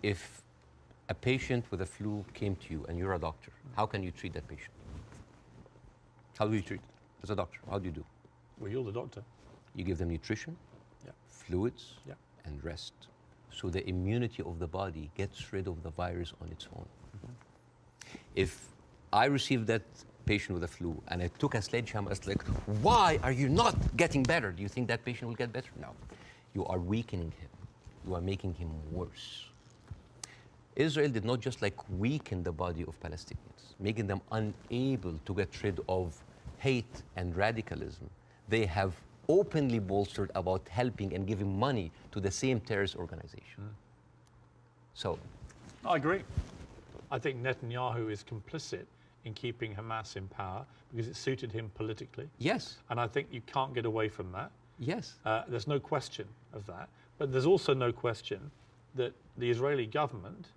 If a patient with a flu came to you and you're a doctor, how can you treat that patient? How do you treat it? As a doctor, how do you do? Well, you're the doctor. You give them nutrition, fluids, and rest. So the immunity of the body gets rid of the virus on its own. If I received that patient with a flu and I took a sledgehammer, it's like, why are you not getting better? Do you think that patient will get better? No. You are weakening him. You are making him worse. Israel did not just weaken the body of Palestinians, making them unable to get rid of hate and radicalism. They have openly bolstered about helping and giving money to the same terrorist organization. So, I agree. I think Netanyahu is complicit in keeping Hamas in power because it suited him politically. yes, And I think you can't get away from that. yes. There's no question of that. But there's also no question that the Israeli government,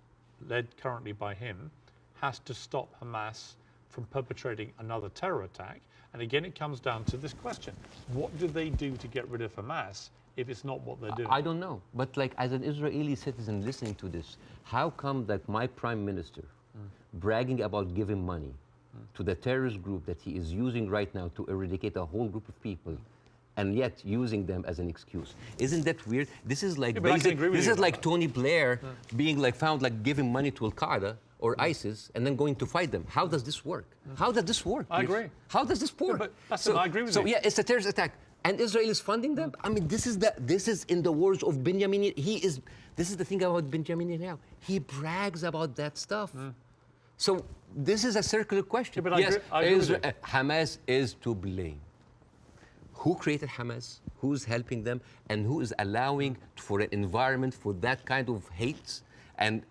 led currently by him, has to stop Hamas from perpetrating another terror attack. And again, it comes down to this question. What do they do to get rid of Hamas if it's not what they're doing? I don't know. But like as an Israeli citizen listening to this, how come that my prime minister bragging about giving money to the terrorist group that he is using right now to eradicate a whole group of people and yet using them as an excuse? Isn't that weird? This is like but I can agree with this you is about like that. Tony Blair being like found like giving money to Al-Qaeda or ISIS and then going to fight them. How does this work? How does this work? I agree. How does this work? but listen, I agree with so you. yeah, it's a terrorist attack. And Israel is funding them. I mean, this is in the words of Benjamin. This is the thing about Benjamin Netanyahu. He brags about that stuff. So this is a circular question. Yeah, but yes, I agree with you. Hamas is to blame. Who created Hamas? Who's helping them? And who is allowing for an environment for that kind of hate and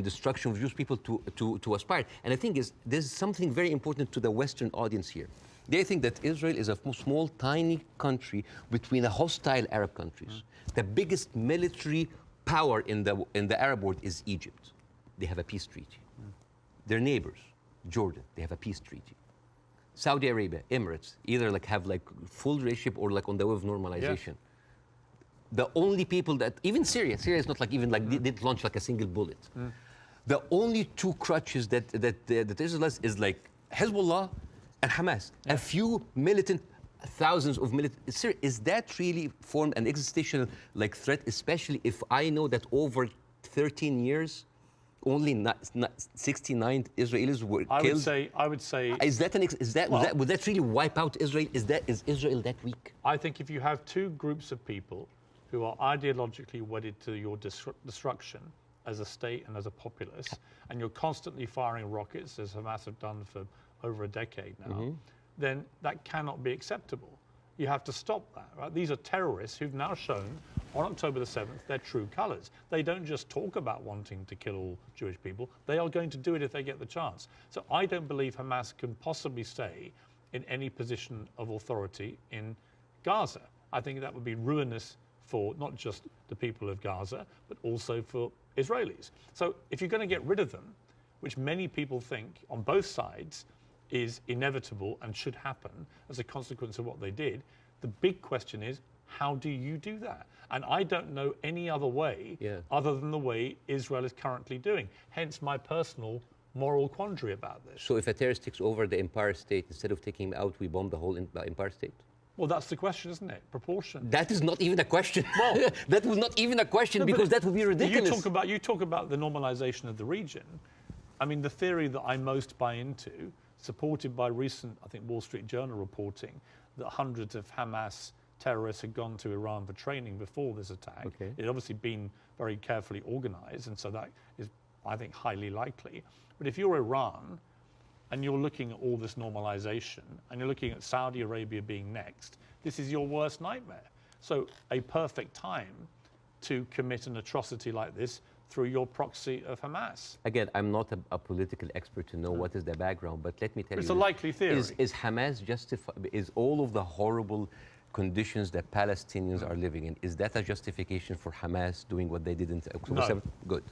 destruction of Jewish people to aspire? And the thing is, there's something very important to the Western audience here. They think that Israel is a small, tiny country between a hostile Arab countries. The biggest military power in the Arab world is Egypt. They have a peace treaty. Their neighbors, Jordan, they have a peace treaty. Saudi Arabia, Emirates, either like have like full relationship or like on the way of normalization. The only people that, even Syria is not like even like they didn't launch like a single bullet. The only two crutches that Israel is like Hezbollah and Hamas. A few militant, thousands of militant. Is that really formed an existential like threat, especially if I know that over 13 years, only 69 Israelis were killed? I would say. Is that would that really wipe out Israel? Is Israel that weak? I think if you have two groups of people who are ideologically wedded to your destruction as a state and as a populace, and you're constantly firing rockets, as Hamas have done for over a decade now, then that cannot be acceptable. You have to stop that, right? These are terrorists who've now shown on October the 7th their true colors. They don't just talk about wanting to kill all Jewish people. They are going to do it if they get the chance. So I don't believe Hamas can possibly stay in any position of authority in Gaza. I think that would be ruinous for not just the people of Gaza, but also for Israelis. So if you're going to get rid of them, which many people think on both sides is inevitable and should happen as a consequence of what they did, the big question is, how do you do that? And I don't know any other way other than the way Israel is currently doing. Hence my personal moral quandary about this. So if a terrorist takes over the Empire State, instead of taking him out, we bomb the whole Empire State? Well, that's the question, isn't it? Proportion. That is not even a question. Well, that was not even a question because that would be ridiculous. You talk about the normalization of the region. I mean, the theory that I most buy into, supported by recent, I think, Wall Street Journal reporting, that hundreds of Hamas terrorists had gone to Iran for training before this attack. Okay. It had obviously been very carefully organized, and so that is, I think, highly likely. But if you're Iran, and you're looking at all this normalization, and you're looking at Saudi Arabia being next, this is your worst nightmare. So a perfect time to commit an atrocity like this through your proxy of Hamas. Again, I'm not a political expert to know what is the background, but let me tell you. It's a likely theory. Is Hamas justified? Is all of the horrible conditions that Palestinians are living in, is that a justification for Hamas doing what they did in October 7th? Good.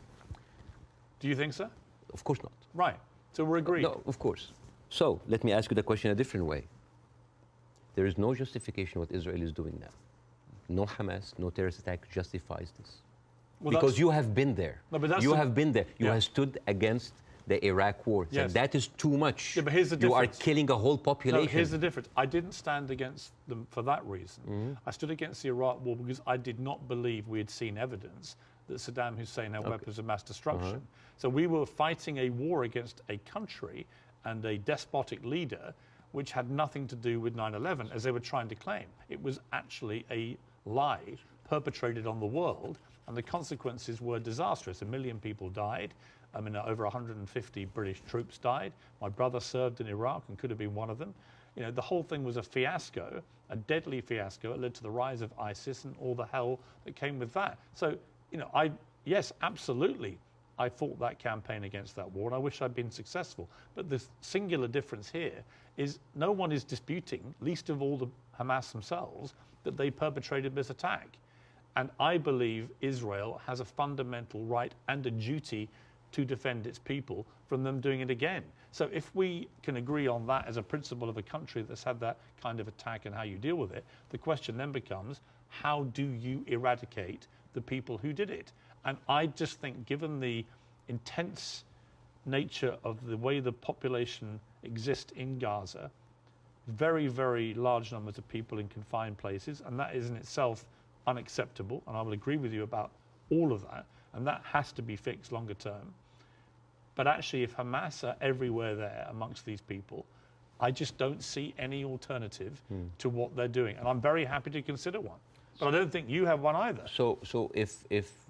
Do you think so? Of course not. Right. So we're agreed. No, of course. So let me ask you the question a different way. There is no justification what Israel is doing now. No Hamas, no terrorist attack justifies this. Well, because you have been there. No, but that's you have been there. You have stood against the Iraq war. Yes. So that is too much. Yeah, but here's the you difference. are killing a whole population. No, here's the difference. I didn't stand against them for that reason. I stood against the Iraq war because I did not believe we had seen evidence that Saddam Hussein had weapons of mass destruction. So we were fighting a war against a country and a despotic leader which had nothing to do with 9/11, as they were trying to claim. It was actually a lie perpetrated on the world, and the consequences were disastrous. 1 million people died. I mean, over 150 British troops died. My brother served in Iraq and could have been one of them. You know, the whole thing was a fiasco, a deadly fiasco. It led to the rise of ISIS and all the hell that came with that. So, you know, yes, absolutely, I fought that campaign against that war, and I wish I'd been successful. But the singular difference here is no one is disputing, least of all the Hamas themselves, that they perpetrated this attack. And I believe Israel has a fundamental right and a duty to defend its people from them doing it again. So if we can agree on that as a principle of a country that's had that kind of attack and how you deal with it, the question then becomes, how do you eradicate the people who did it? And I just think, given the intense nature of the way the population exists in Gaza, very, very large numbers of people in confined places, and that is in itself unacceptable, and I will agree with you about all of that, and that has to be fixed longer term. But actually, if Hamas are everywhere there amongst these people, I just don't see any alternative to what they're doing. And I'm very happy to consider one. But I don't think you have one either. So if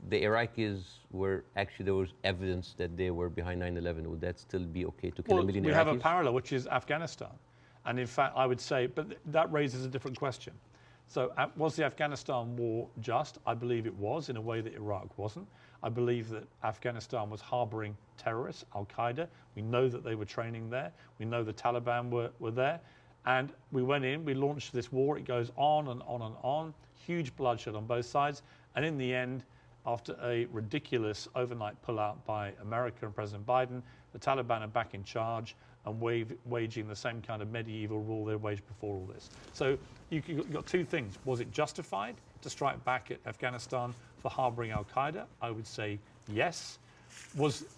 the Iraqis were actually, there was evidence that they were behind 9/11, would that still be okay to kill a million Iraqis? We have a parallel, which is Afghanistan. And in fact, I would say, but that raises a different question. So was the Afghanistan war just? I believe it was, in a way that Iraq wasn't. I believe that Afghanistan was harboring terrorists, Al-Qaeda. We know that they were training there. We know the Taliban were there. And we went in, we launched this war. It goes on and on and on. Huge bloodshed on both sides. And in the end, after a ridiculous overnight pullout by America and President Biden, the Taliban are back in charge and waging the same kind of medieval rule they waged before all this. So you've got two things. Was it justified to strike back at Afghanistan for harboring Al-Qaeda? I would say yes.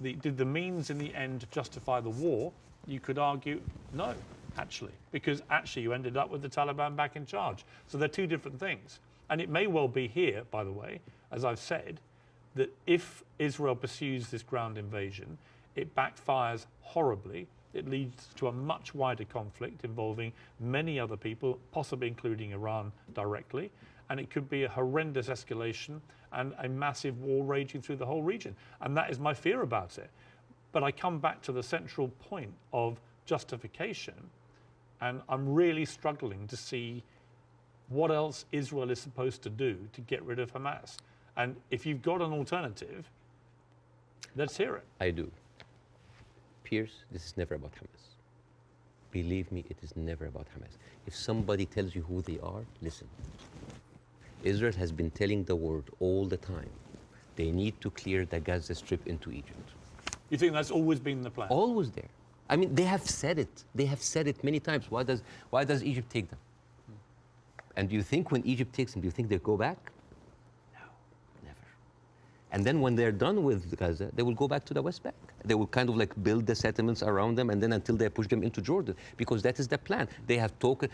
Did the means in the end justify the war? You could argue no, actually, because actually you ended up with the Taliban back in charge. So they're two different things. And it may well be here, by the way, as I've said, that if Israel pursues this ground invasion, it backfires horribly. It leads to a much wider conflict involving many other people, possibly including Iran directly. And it could be a horrendous escalation and a massive war raging through the whole region. And that is my fear about it. But I come back to the central point of justification, and I'm really struggling to see what else Israel is supposed to do to get rid of Hamas. And if you've got an alternative, let's hear it. I do. Pierce, this is never about Hamas. Believe me, it is never about Hamas. If somebody tells you who they are, listen. Israel has been telling the world all the time, they need to clear the Gaza Strip into Egypt. You think that's always been the plan? Always there. I mean, they have said it. They have said it many times. Why does Egypt take them? And do you think when Egypt takes them, do you think they'll go back? No, never. And then when they're done with Gaza, they will go back to the West Bank. They will kind of like build the settlements around them, and then until they push them into Jordan, because that is the plan. They have talked,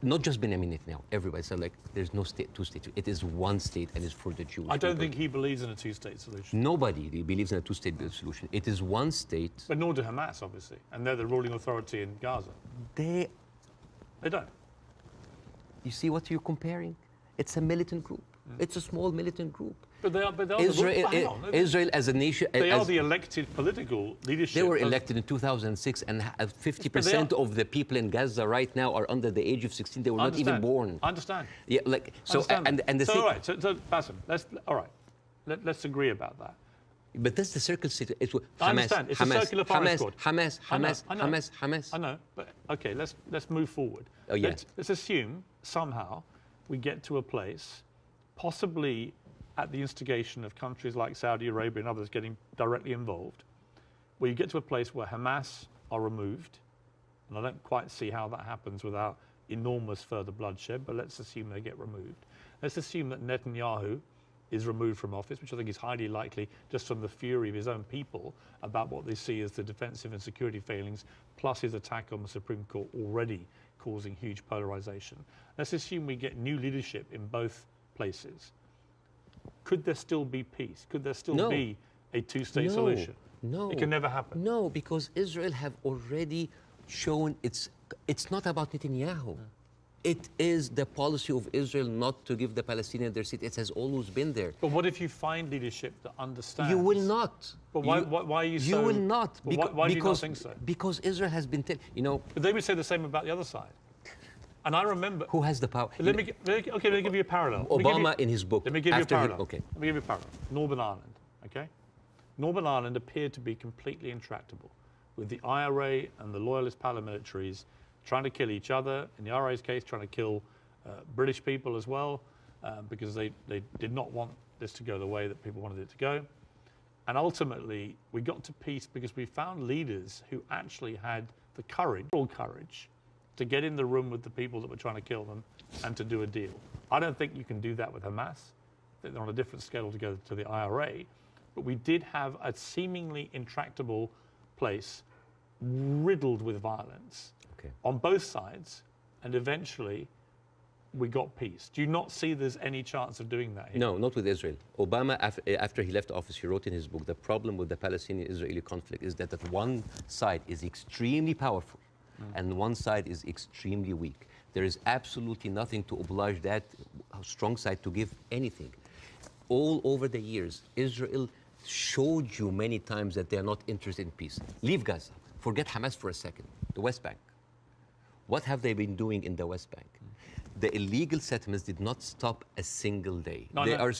not just Benjamin Netanyahu, everybody said like, there's no state, two states. It is one state, and it's for the Jewish I don't people. think he believes in a two-state solution. Nobody believes in a two-state solution. It is one state. But nor do Hamas, obviously, and they're the ruling authority in Gaza. They don't. You see what you're comparing? It's a militant group. It's a small militant group. But they are Israel as a nation. They are the elected political leadership. They were elected in 2006, and 50% of the people in Gaza right now are under the age of 16. They were not even born. I understand. Yeah, like so. And the so all right. So Bاسم, let's agree about that. But that's the circle state. It's I understand. It's a circular firing squad. Hamas. I know. But okay, let's move forward. Oh, yeah. Let's assume somehow we get to a place, possibly at the instigation of countries like Saudi Arabia and others getting directly involved, where you get to a place where Hamas are removed, and I don't quite see how that happens without enormous further bloodshed, but let's assume they get removed. Let's assume that Netanyahu is removed from office, which I think is highly likely just from the fury of his own people about what they see as the defensive and security failings, plus his attack on the Supreme Court already causing huge polarization. Let's assume we get new leadership in both places. Could there still be peace? Could there still be a two-state solution? No. It can never happen. No, because Israel have already shown it's not about Netanyahu. It is the policy of Israel not to give the Palestinians their seat. It has always been there. But what if you find leadership that understands? You will not. But why are you so... You will not. Why do you not think so? Because Israel has been... But they would say the same about the other side. And I remember. Who has the power? Let me give you a parallel. Obama in his book. Let me give you a parallel. Okay. Let me give you a parallel. Northern Ireland. Okay. Northern Ireland appeared to be completely intractable, with the IRA and the loyalist paramilitaries trying to kill each other. In the IRA's case, trying to kill British people as well, because they did not want this to go the way that people wanted it to go. And ultimately, we got to peace because we found leaders who actually had the courage, to get in the room with the people that were trying to kill them and to do a deal. I don't think you can do that with Hamas. They're on a different scale altogether to the IRA. But we did have a seemingly intractable place riddled with violence on both sides, and eventually we got peace. Do you not see there's any chance of doing that here? No, not with Israel. Obama, after he left office, he wrote in his book, the problem with the Palestinian-Israeli conflict is that one side is extremely powerful and one side is extremely weak. There is absolutely nothing to oblige that strong side to give anything. All over the years, Israel showed you many times that they are not interested in peace. Leave Gaza. Forget Hamas for a second. The West Bank. What have they been doing in the West Bank? The illegal settlements did not stop a single day. No, they no. Are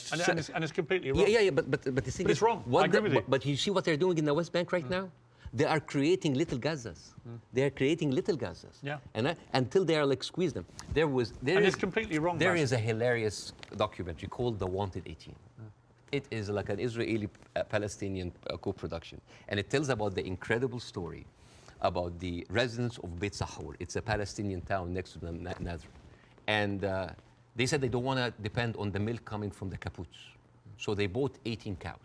and it's completely wrong. Yeah, but the thing But it's wrong. I agree with you. But you see what they're doing in the West Bank right now? They are creating little Gazas. They are creating little Gazas. Yeah. And until they are like squeeze them. It's completely wrong. There is a hilarious documentary called The Wanted 18. It is like an Israeli-Palestinian co-production. And it tells about the incredible story about the residents of Beit Sahur. It's a Palestinian town next to the Nazareth. And they said they don't want to depend on the milk coming from the kibbutz. So they bought 18 cows.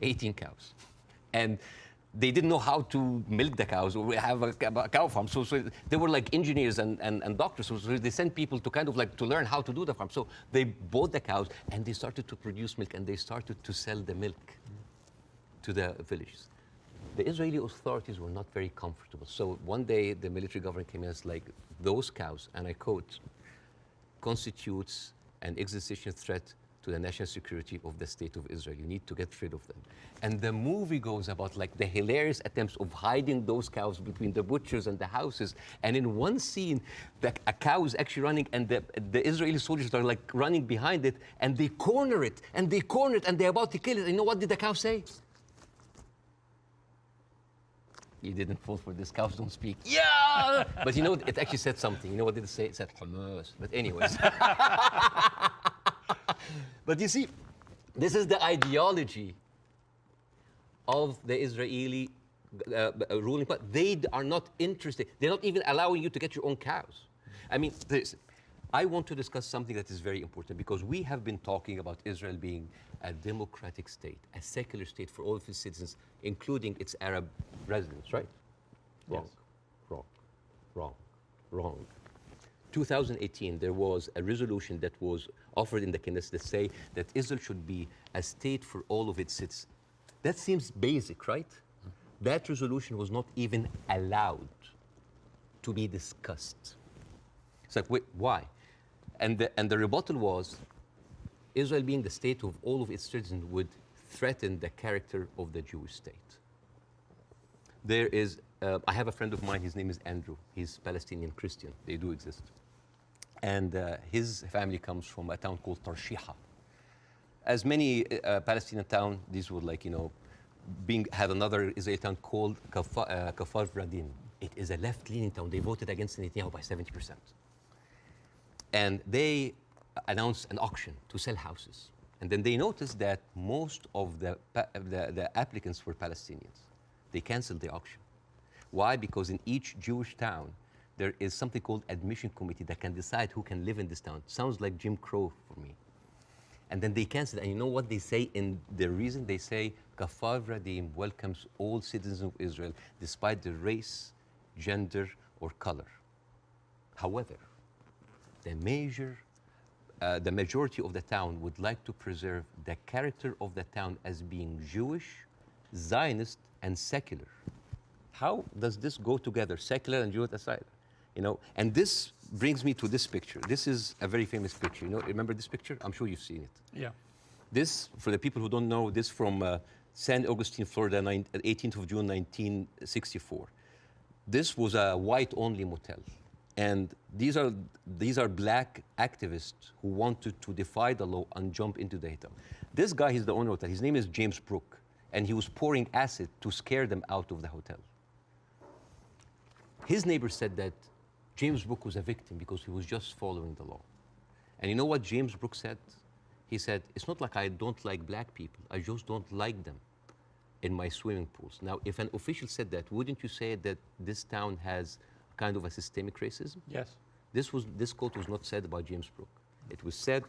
18 cows. And they didn't know how to milk the cows or have a cow farm. So they were like engineers and doctors. So they sent people to kind of like to learn how to do the farm. So they bought the cows and they started to produce milk and they started to sell the milk to the villages. The Israeli authorities were not very comfortable. So one day the military government came in and was like, those cows, and I quote, constitutes an existential threat to the national security of the state of Israel. You need to get rid of them. And the movie goes about like the hilarious attempts of hiding those cows between the butchers and the houses. And in one scene, a cow is actually running and the Israeli soldiers are like running behind it and they corner it and they corner it and they're about to kill it. And you know what did the cow say? You didn't fall for this. Cows don't speak. Yeah! But you know, it actually said something. You know what did it say? It said Hamas. But anyways. But you see, this is the ideology of the Israeli ruling party. They are not interested. They're not even allowing you to get your own cows. I mean, I want to discuss something that is very important because we have been talking about Israel being a democratic state, a secular state for all of its citizens, including its Arab residents, right? Wrong, Yes. wrong, wrong, wrong. 2018, there was a resolution that was offered in the Knesset that say that Israel should be a state for all of its citizens. That seems basic, right? That resolution was not even allowed to be discussed. It's like, wait, why? And the rebuttal was, Israel being the state of all of its citizens would threaten the character of the Jewish state. There is, I have a friend of mine, his name is Andrew. He's Palestinian Christian, they do exist. And his family comes from a town called Tarshiha. As many Palestinian towns, these were like, you know, had another Israeli town called Kafar Vradim. It is a left-leaning town. They voted against Netanyahu by 70%. And they announced an auction to sell houses. And then they noticed that most of the applicants were Palestinians. They canceled the auction. Why? Because in each Jewish town, there is something called admission committee that can decide who can live in this town. Sounds like Jim Crow for me. And then they canceled. And you know what they say in the reason? They say, Kafar Vradim welcomes all citizens of Israel despite their race, gender, or color. However, the majority of the town would like to preserve the character of the town as being Jewish, Zionist, and secular. How does this go together, secular and Jewish aside? You know, and this brings me to this picture. This is a very famous picture. You know, remember this picture? I'm sure you've seen it. Yeah. This, for the people who don't know, this from San Augustine, Florida, 18th of June, 1964. This was a white-only motel. And these are black activists who wanted to defy the law and jump into the hotel. This guy, he's the owner of the hotel. His name is James Brooke, and he was pouring acid to scare them out of the hotel. His neighbor said that James Brooke was a victim because he was just following the law. And you know what James Brooke said? He said, it's not like I don't like black people. I just don't like them in my swimming pools. Now, if an official said that, wouldn't you say that this town has kind of a systemic racism? Yes. This quote was not said by James Brooke. It was said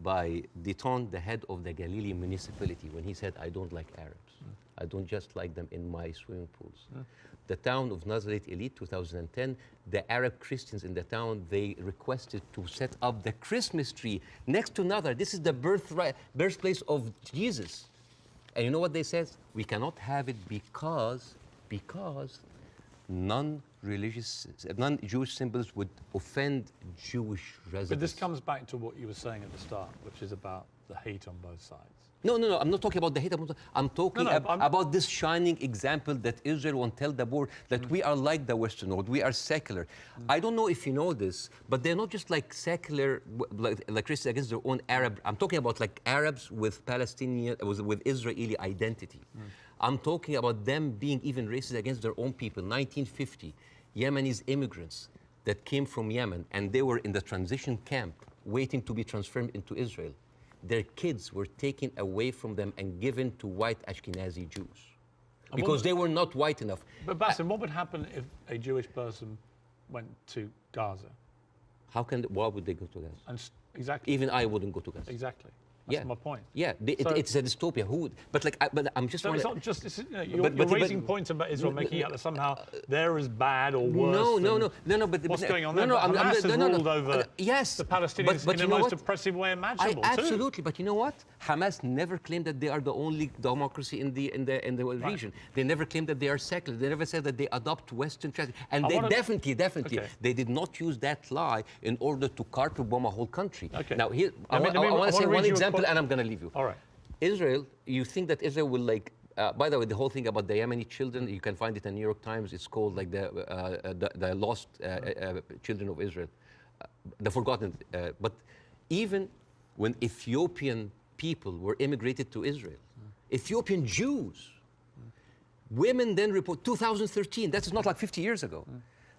by Deton, the head of the Galilee municipality, when he said, I don't like Arabs. I don't just like them in my swimming pools. The town of Nazareth Elite, 2010, the Arab Christians in the town, they requested to set up the Christmas tree next to Nazareth. This is the birthplace of Jesus. And you know what they said? We cannot have it because non-religious, non-Jewish symbols would offend Jewish residents. But this comes back to what you were saying at the start, which is about the hate on both sides. No, I'm not talking about the hate. I'm talking about this shining example that Israel won't tell the world that we are like the Western world. We are secular. I don't know if you know this, but they're not just like secular, like Christians against their own Arab. I'm talking about like Arabs with Palestinian, with Israeli identity. I'm talking about them being even racist against their own people. 1950, Yemenis immigrants that came from Yemen, and they were in the transition camp waiting to be transferred into Israel. Their kids were taken away from them and given to white Ashkenazi Jews because they were not white enough. But Basim, what would happen if a Jewish person went to Gaza? Why would they go to Gaza? Exactly. Even I wouldn't go to Gaza. Exactly. That's my point. Yeah, it's a dystopia. But I'm just. So it's not just. You're raising points about Israel, making out that somehow they're as bad or worse. No. But what's going on there? Hamas has ruled over the Palestinians in the most oppressive way imaginable. Absolutely, but you know what? Hamas never claimed that they are the only democracy in the region. They never claimed that they are secular. They never said that they adopt Western tradition. And they definitely, they did not use that lie in order to carpet bomb a whole country. Okay. Now here, I want to say one example. And I'm going to leave you. All right. Israel, you think that Israel will by the way, the whole thing about the Yemeni children, you can find it in New York Times. It's called like the lost children of Israel, the forgotten. But even when Ethiopian people were immigrated to Israel, Ethiopian Jews, women then report, 2013, that's not like 50 years ago,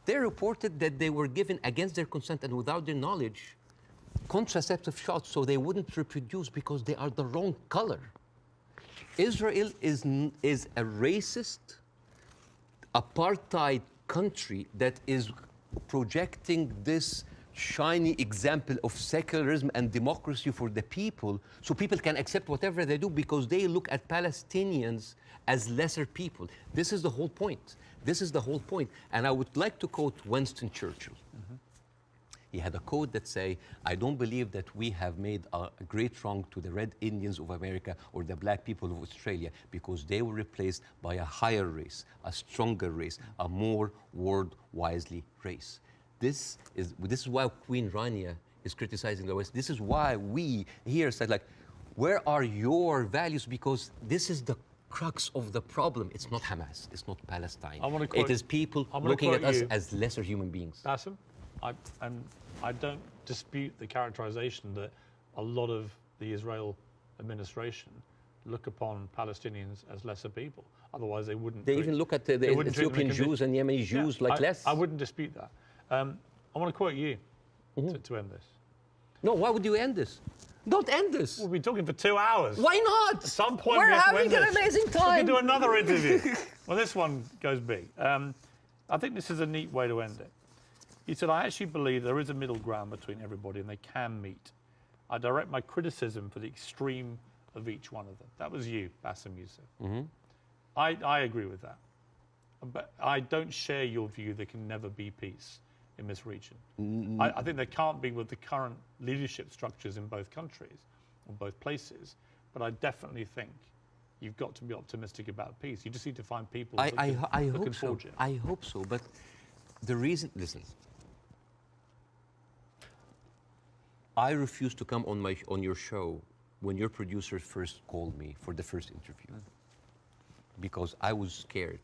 they reported that they were given against their consent and without their knowledge contraceptive shots so they wouldn't reproduce because they are the wrong color. Israel is a racist, apartheid country that is projecting this shiny example of secularism and democracy for the people so people can accept whatever they do because they look at Palestinians as lesser people. This is the whole point. This is the whole point. And I would like to quote Winston Churchill. He had a quote that say, I don't believe that we have made a great wrong to the Red Indians of America or the black people of Australia because they were replaced by a higher race, a stronger race, a more world-wisely race. This is why Queen Rania is criticizing the West. This is why we here said, like, where are your values? Because this is the crux of the problem. It's not Hamas. It's not Palestine. It is people looking at us as lesser human beings. Baasim, I don't dispute the characterization that a lot of the Israel administration look upon Palestinians as lesser people. Otherwise, they wouldn't. They even look at the Ethiopian Jews and Yemeni Jews like less. I wouldn't dispute that. I want to quote you to end this. No, why would you end this? Don't end this. We'll be talking for 2 hours. Why not? At some point, we're having an amazing time. We can do another interview. Well, this one goes big. I think this is a neat way to end it. He said, I actually believe there is a middle ground between everybody and they can meet. I direct my criticism for the extreme of each one of them. That was you, Baasim Yusuf. I agree with that. But I don't share your view there can never be peace in this region. I think there can't be with the current leadership structures in both countries or both places. But I definitely think you've got to be optimistic about peace. You just need to find people who can forge it. I hope so. But the reason, listen, I refused to come on your show when your producer first called me for the first interview because I was scared.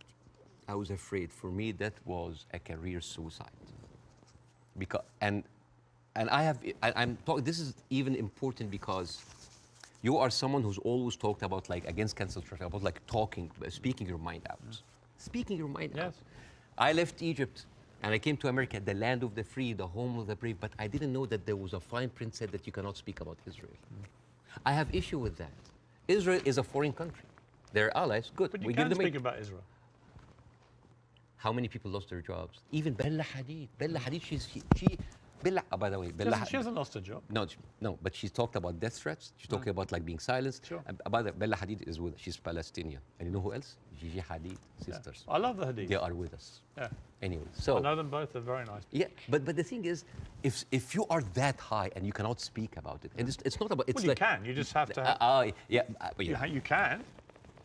I was afraid. For me, that was a career suicide. because I'm talking. This is even important because you are someone who's always talked about like against cancel culture, about like speaking your mind out, speaking your mind out. I left Egypt and I came to America, the land of the free, the home of the brave. But I didn't know that there was a fine print said that you cannot speak about Israel. I have issue with that. Israel is a foreign country. They're allies. Good. But you can speak about Israel. How many people lost their jobs? Even Bella Hadid. Bella Hadid, by the way, She hasn't lost her job. No, but she talked about death threats. She's talking about like being silenced. Sure. By the way, Bella Hadid is with, she's Palestinian. And you know who else? Gigi Hadid, sisters. I love the Hadid. They are with us. Yeah. Anyway, so. I know them both, they're very nice. Yeah, but the thing is, if you are that high and you cannot speak about it, and it's not about, it's Well, like. you can, you just have to have, yeah. you can.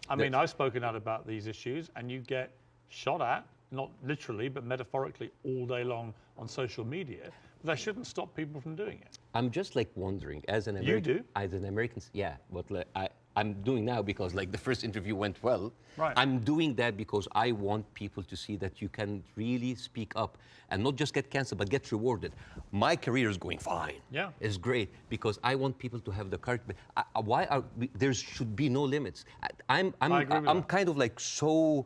I mean, I've spoken out about these issues and you get shot at, not literally, but metaphorically all day long on social media. But that shouldn't stop people from doing it. I'm just like wondering, as an American. You do? As an American, yeah, but like, I'm doing now because like the first interview went well. Right. I'm doing that because I want people to see that you can really speak up and not just get canceled, but get rewarded. My career is going fine. Yeah. It's great because I want people to have the courage. There should be no limits. I'm kind of like so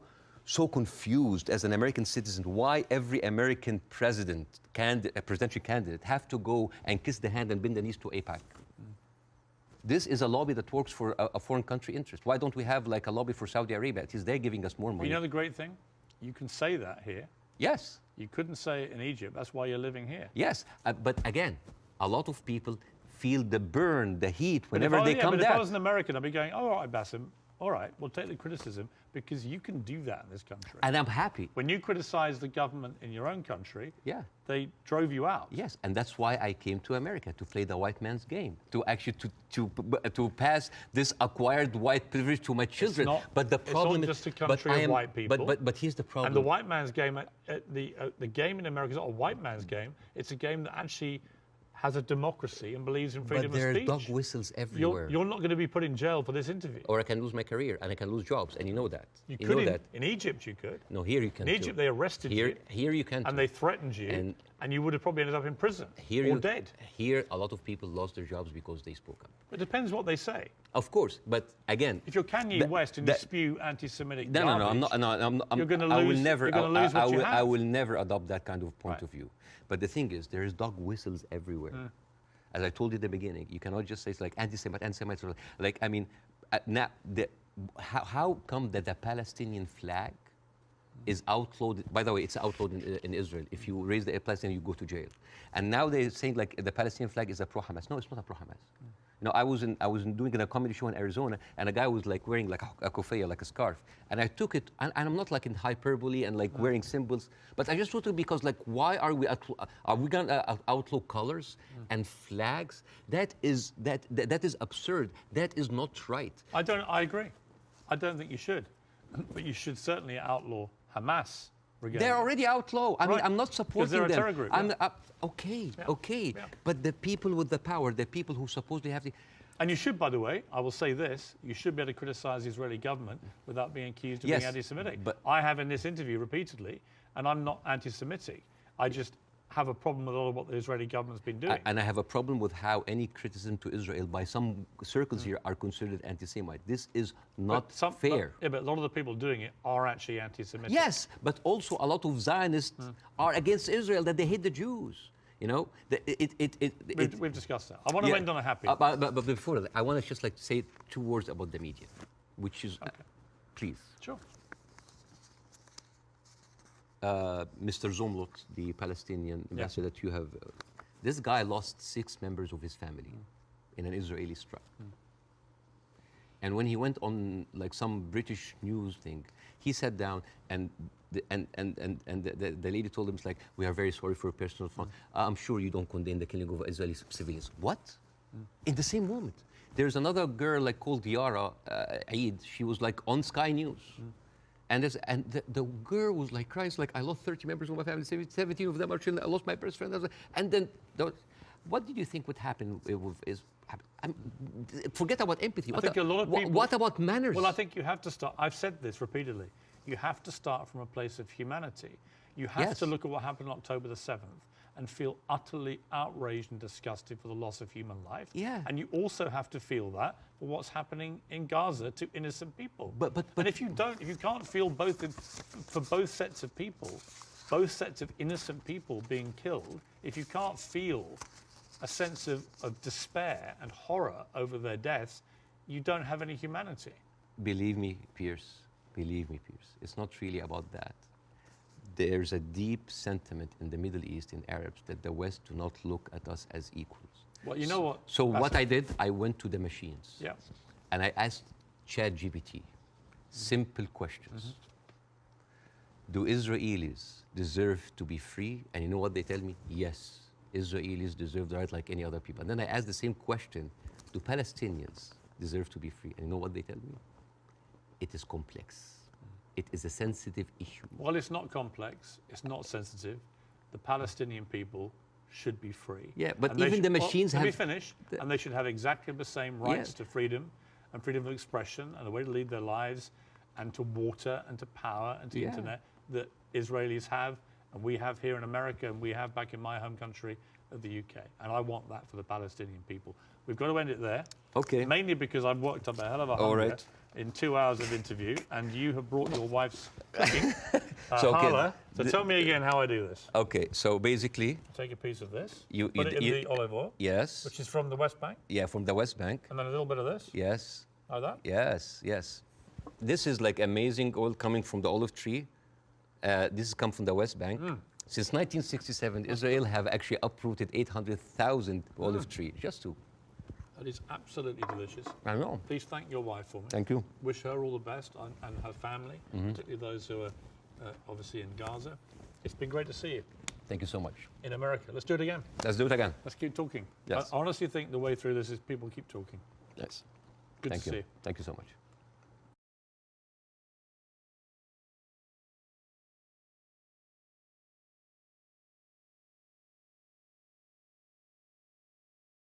confused as an American citizen why every American presidential candidate have to go and kiss the hand and bend the knees to AIPAC. This is a lobby that works for a foreign country interest. Why don't we have like a lobby for Saudi Arabia? At least they're giving us more money. You know the great thing? You can say that here. Yes. You couldn't say it in Egypt. That's why you're living here. Yes, but again, a lot of people feel the burn, the heat whenever they come down. If I was an American, I'd be going, oh, all right, Basim, all right, we'll take the criticism because you can do that in this country. And I'm happy. When you criticize the government in your own country, they drove you out. Yes, and that's why I came to America, to play the white man's game, to actually to pass this acquired white privilege to my children. But the problem is, it's not just a country of white people. But here's the problem. And the white man's game, the game in America is not a white man's game. It's a game that actually has a democracy and believes in freedom of speech. But there are dog whistles everywhere. You're not going to be put in jail for this interview. Or I can lose my career and I can lose jobs, and you know that. You could in Egypt, you could. No, here you can't. In Egypt, they arrested you. Here you can't. And they threatened you, and you would have probably ended up in prison or dead. Here, a lot of people lost their jobs because they spoke up. It depends what they say. Of course, but again, if you're Kanye West and you spew anti-Semitic garbage, I'm not. You're going to lose. You're going to lose what you have. I will never adopt that kind of point of view. But the thing is, there is dog whistles everywhere. As I told you at the beginning, you cannot just say it's like anti-Semite. Like, I mean, now, how come that the Palestinian flag is outlawed? By the way, it's outlawed in Israel. If you raise the Palestinian, you go to jail. And now they're saying like the Palestinian flag is a pro-Hamas. No, it's not a pro-Hamas. You know, I was doing a comedy show in Arizona, and a guy was like wearing like a kufiyah, like a scarf, and I took it, and I'm not like in hyperbole and like wearing symbols, but I just took it because like, why are we going to outlaw colors and flags? That is absurd. That is not right. I agree. I don't think you should, but you should certainly outlaw Hamas. They're already outlawed. I mean, I'm not supporting them. Because they're a terror group. Okay. But the people with the power, the people who supposedly have the... And you should, by the way, I will say this, you should be able to criticize the Israeli government without being accused of being anti-Semitic. But I have in this interview repeatedly, and I'm not anti-Semitic. I just have a problem with all of what the Israeli government's been doing. And I have a problem with how any criticism to Israel by some circles here are considered anti-Semite. This is not fair. But a lot of the people doing it are actually anti-Semitic. Yes, but also a lot of Zionists are against Israel, that they hate the Jews. You know, we've discussed that. I want to end on a happy. But before that, I want to just like say 2 words about the media, which is, please. Sure. Mr. Zomlot, the Palestinian ambassador that you have, this guy lost 6 members of his family in an Israeli strike. And when he went on like some British news thing, he sat down and the lady told him, it's like, we are very sorry for your personal fun. I'm sure you don't condemn the killing of Israeli civilians. What? In the same moment. There's another girl like called Yara Eid. She was like on Sky News. And the girl was like crying, like, I lost 30 members of my family, 17 of them are children, I lost my best friend. And then, what did you think would happen forget about empathy. I think a lot of people, what about manners? Well, I think you have to start, I've said this repeatedly, you have to start from a place of humanity. You have to look at what happened on October the 7th and feel utterly outraged and disgusted for the loss of human life. Yeah. And you also have to feel that for what's happening in Gaza to innocent people. But and if you can't feel for both sets of people, both sets of innocent people being killed, if you can't feel a sense of despair and horror over their deaths, you don't have any humanity. Believe me, Pierce, it's not really about that. There's a deep sentiment in the Middle East, in Arabs, that the West do not look at us as equals. Well, you know what? So what I did, I went to the machines. Yeah. And I asked ChatGPT simple questions. Do Israelis deserve to be free? And you know what they tell me? Yes, Israelis deserve the right like any other people. And then I asked the same question, do Palestinians deserve to be free? And you know what they tell me? It is complex. It is a sensitive issue. Well, it's not complex. It's not sensitive. The Palestinian people should be free. Yeah, but And they even should- the machines let me have... finish. And they should have exactly the same rights to freedom and freedom of expression and the way to lead their lives and to water and to power and to internet that Israelis have and we have here in America and we have back in my home country of the UK. And I want that for the Palestinian people. We've got to end it there. Okay. Mainly because I've worked up a hell of a All hunger right. in 2 hours of interview, and you have brought your wife's cooking. So, okay, Hala. So tell me again how I do this. Okay, so basically... Take a piece of this, You- put you- it in you- the olive oil, Yes. which is from the West Bank, Yeah, from the West Bank. and then a little bit of this, Yes. like that. Yes. This is like amazing oil coming from the olive tree. This has come from the West Bank. Since 1967, Israel have actually uprooted 800,000 olive trees, just to... That is absolutely delicious. I know. Please thank your wife for me. Thank you. Wish her all the best and her family, particularly those who are obviously in Gaza. It's been great to see you Thank you so much. in America. Let's do it again. Let's do it again. Let's keep talking. Yes. I honestly think the way through this is people keep talking. Yes. Good Thank to you. see you. Thank you so much.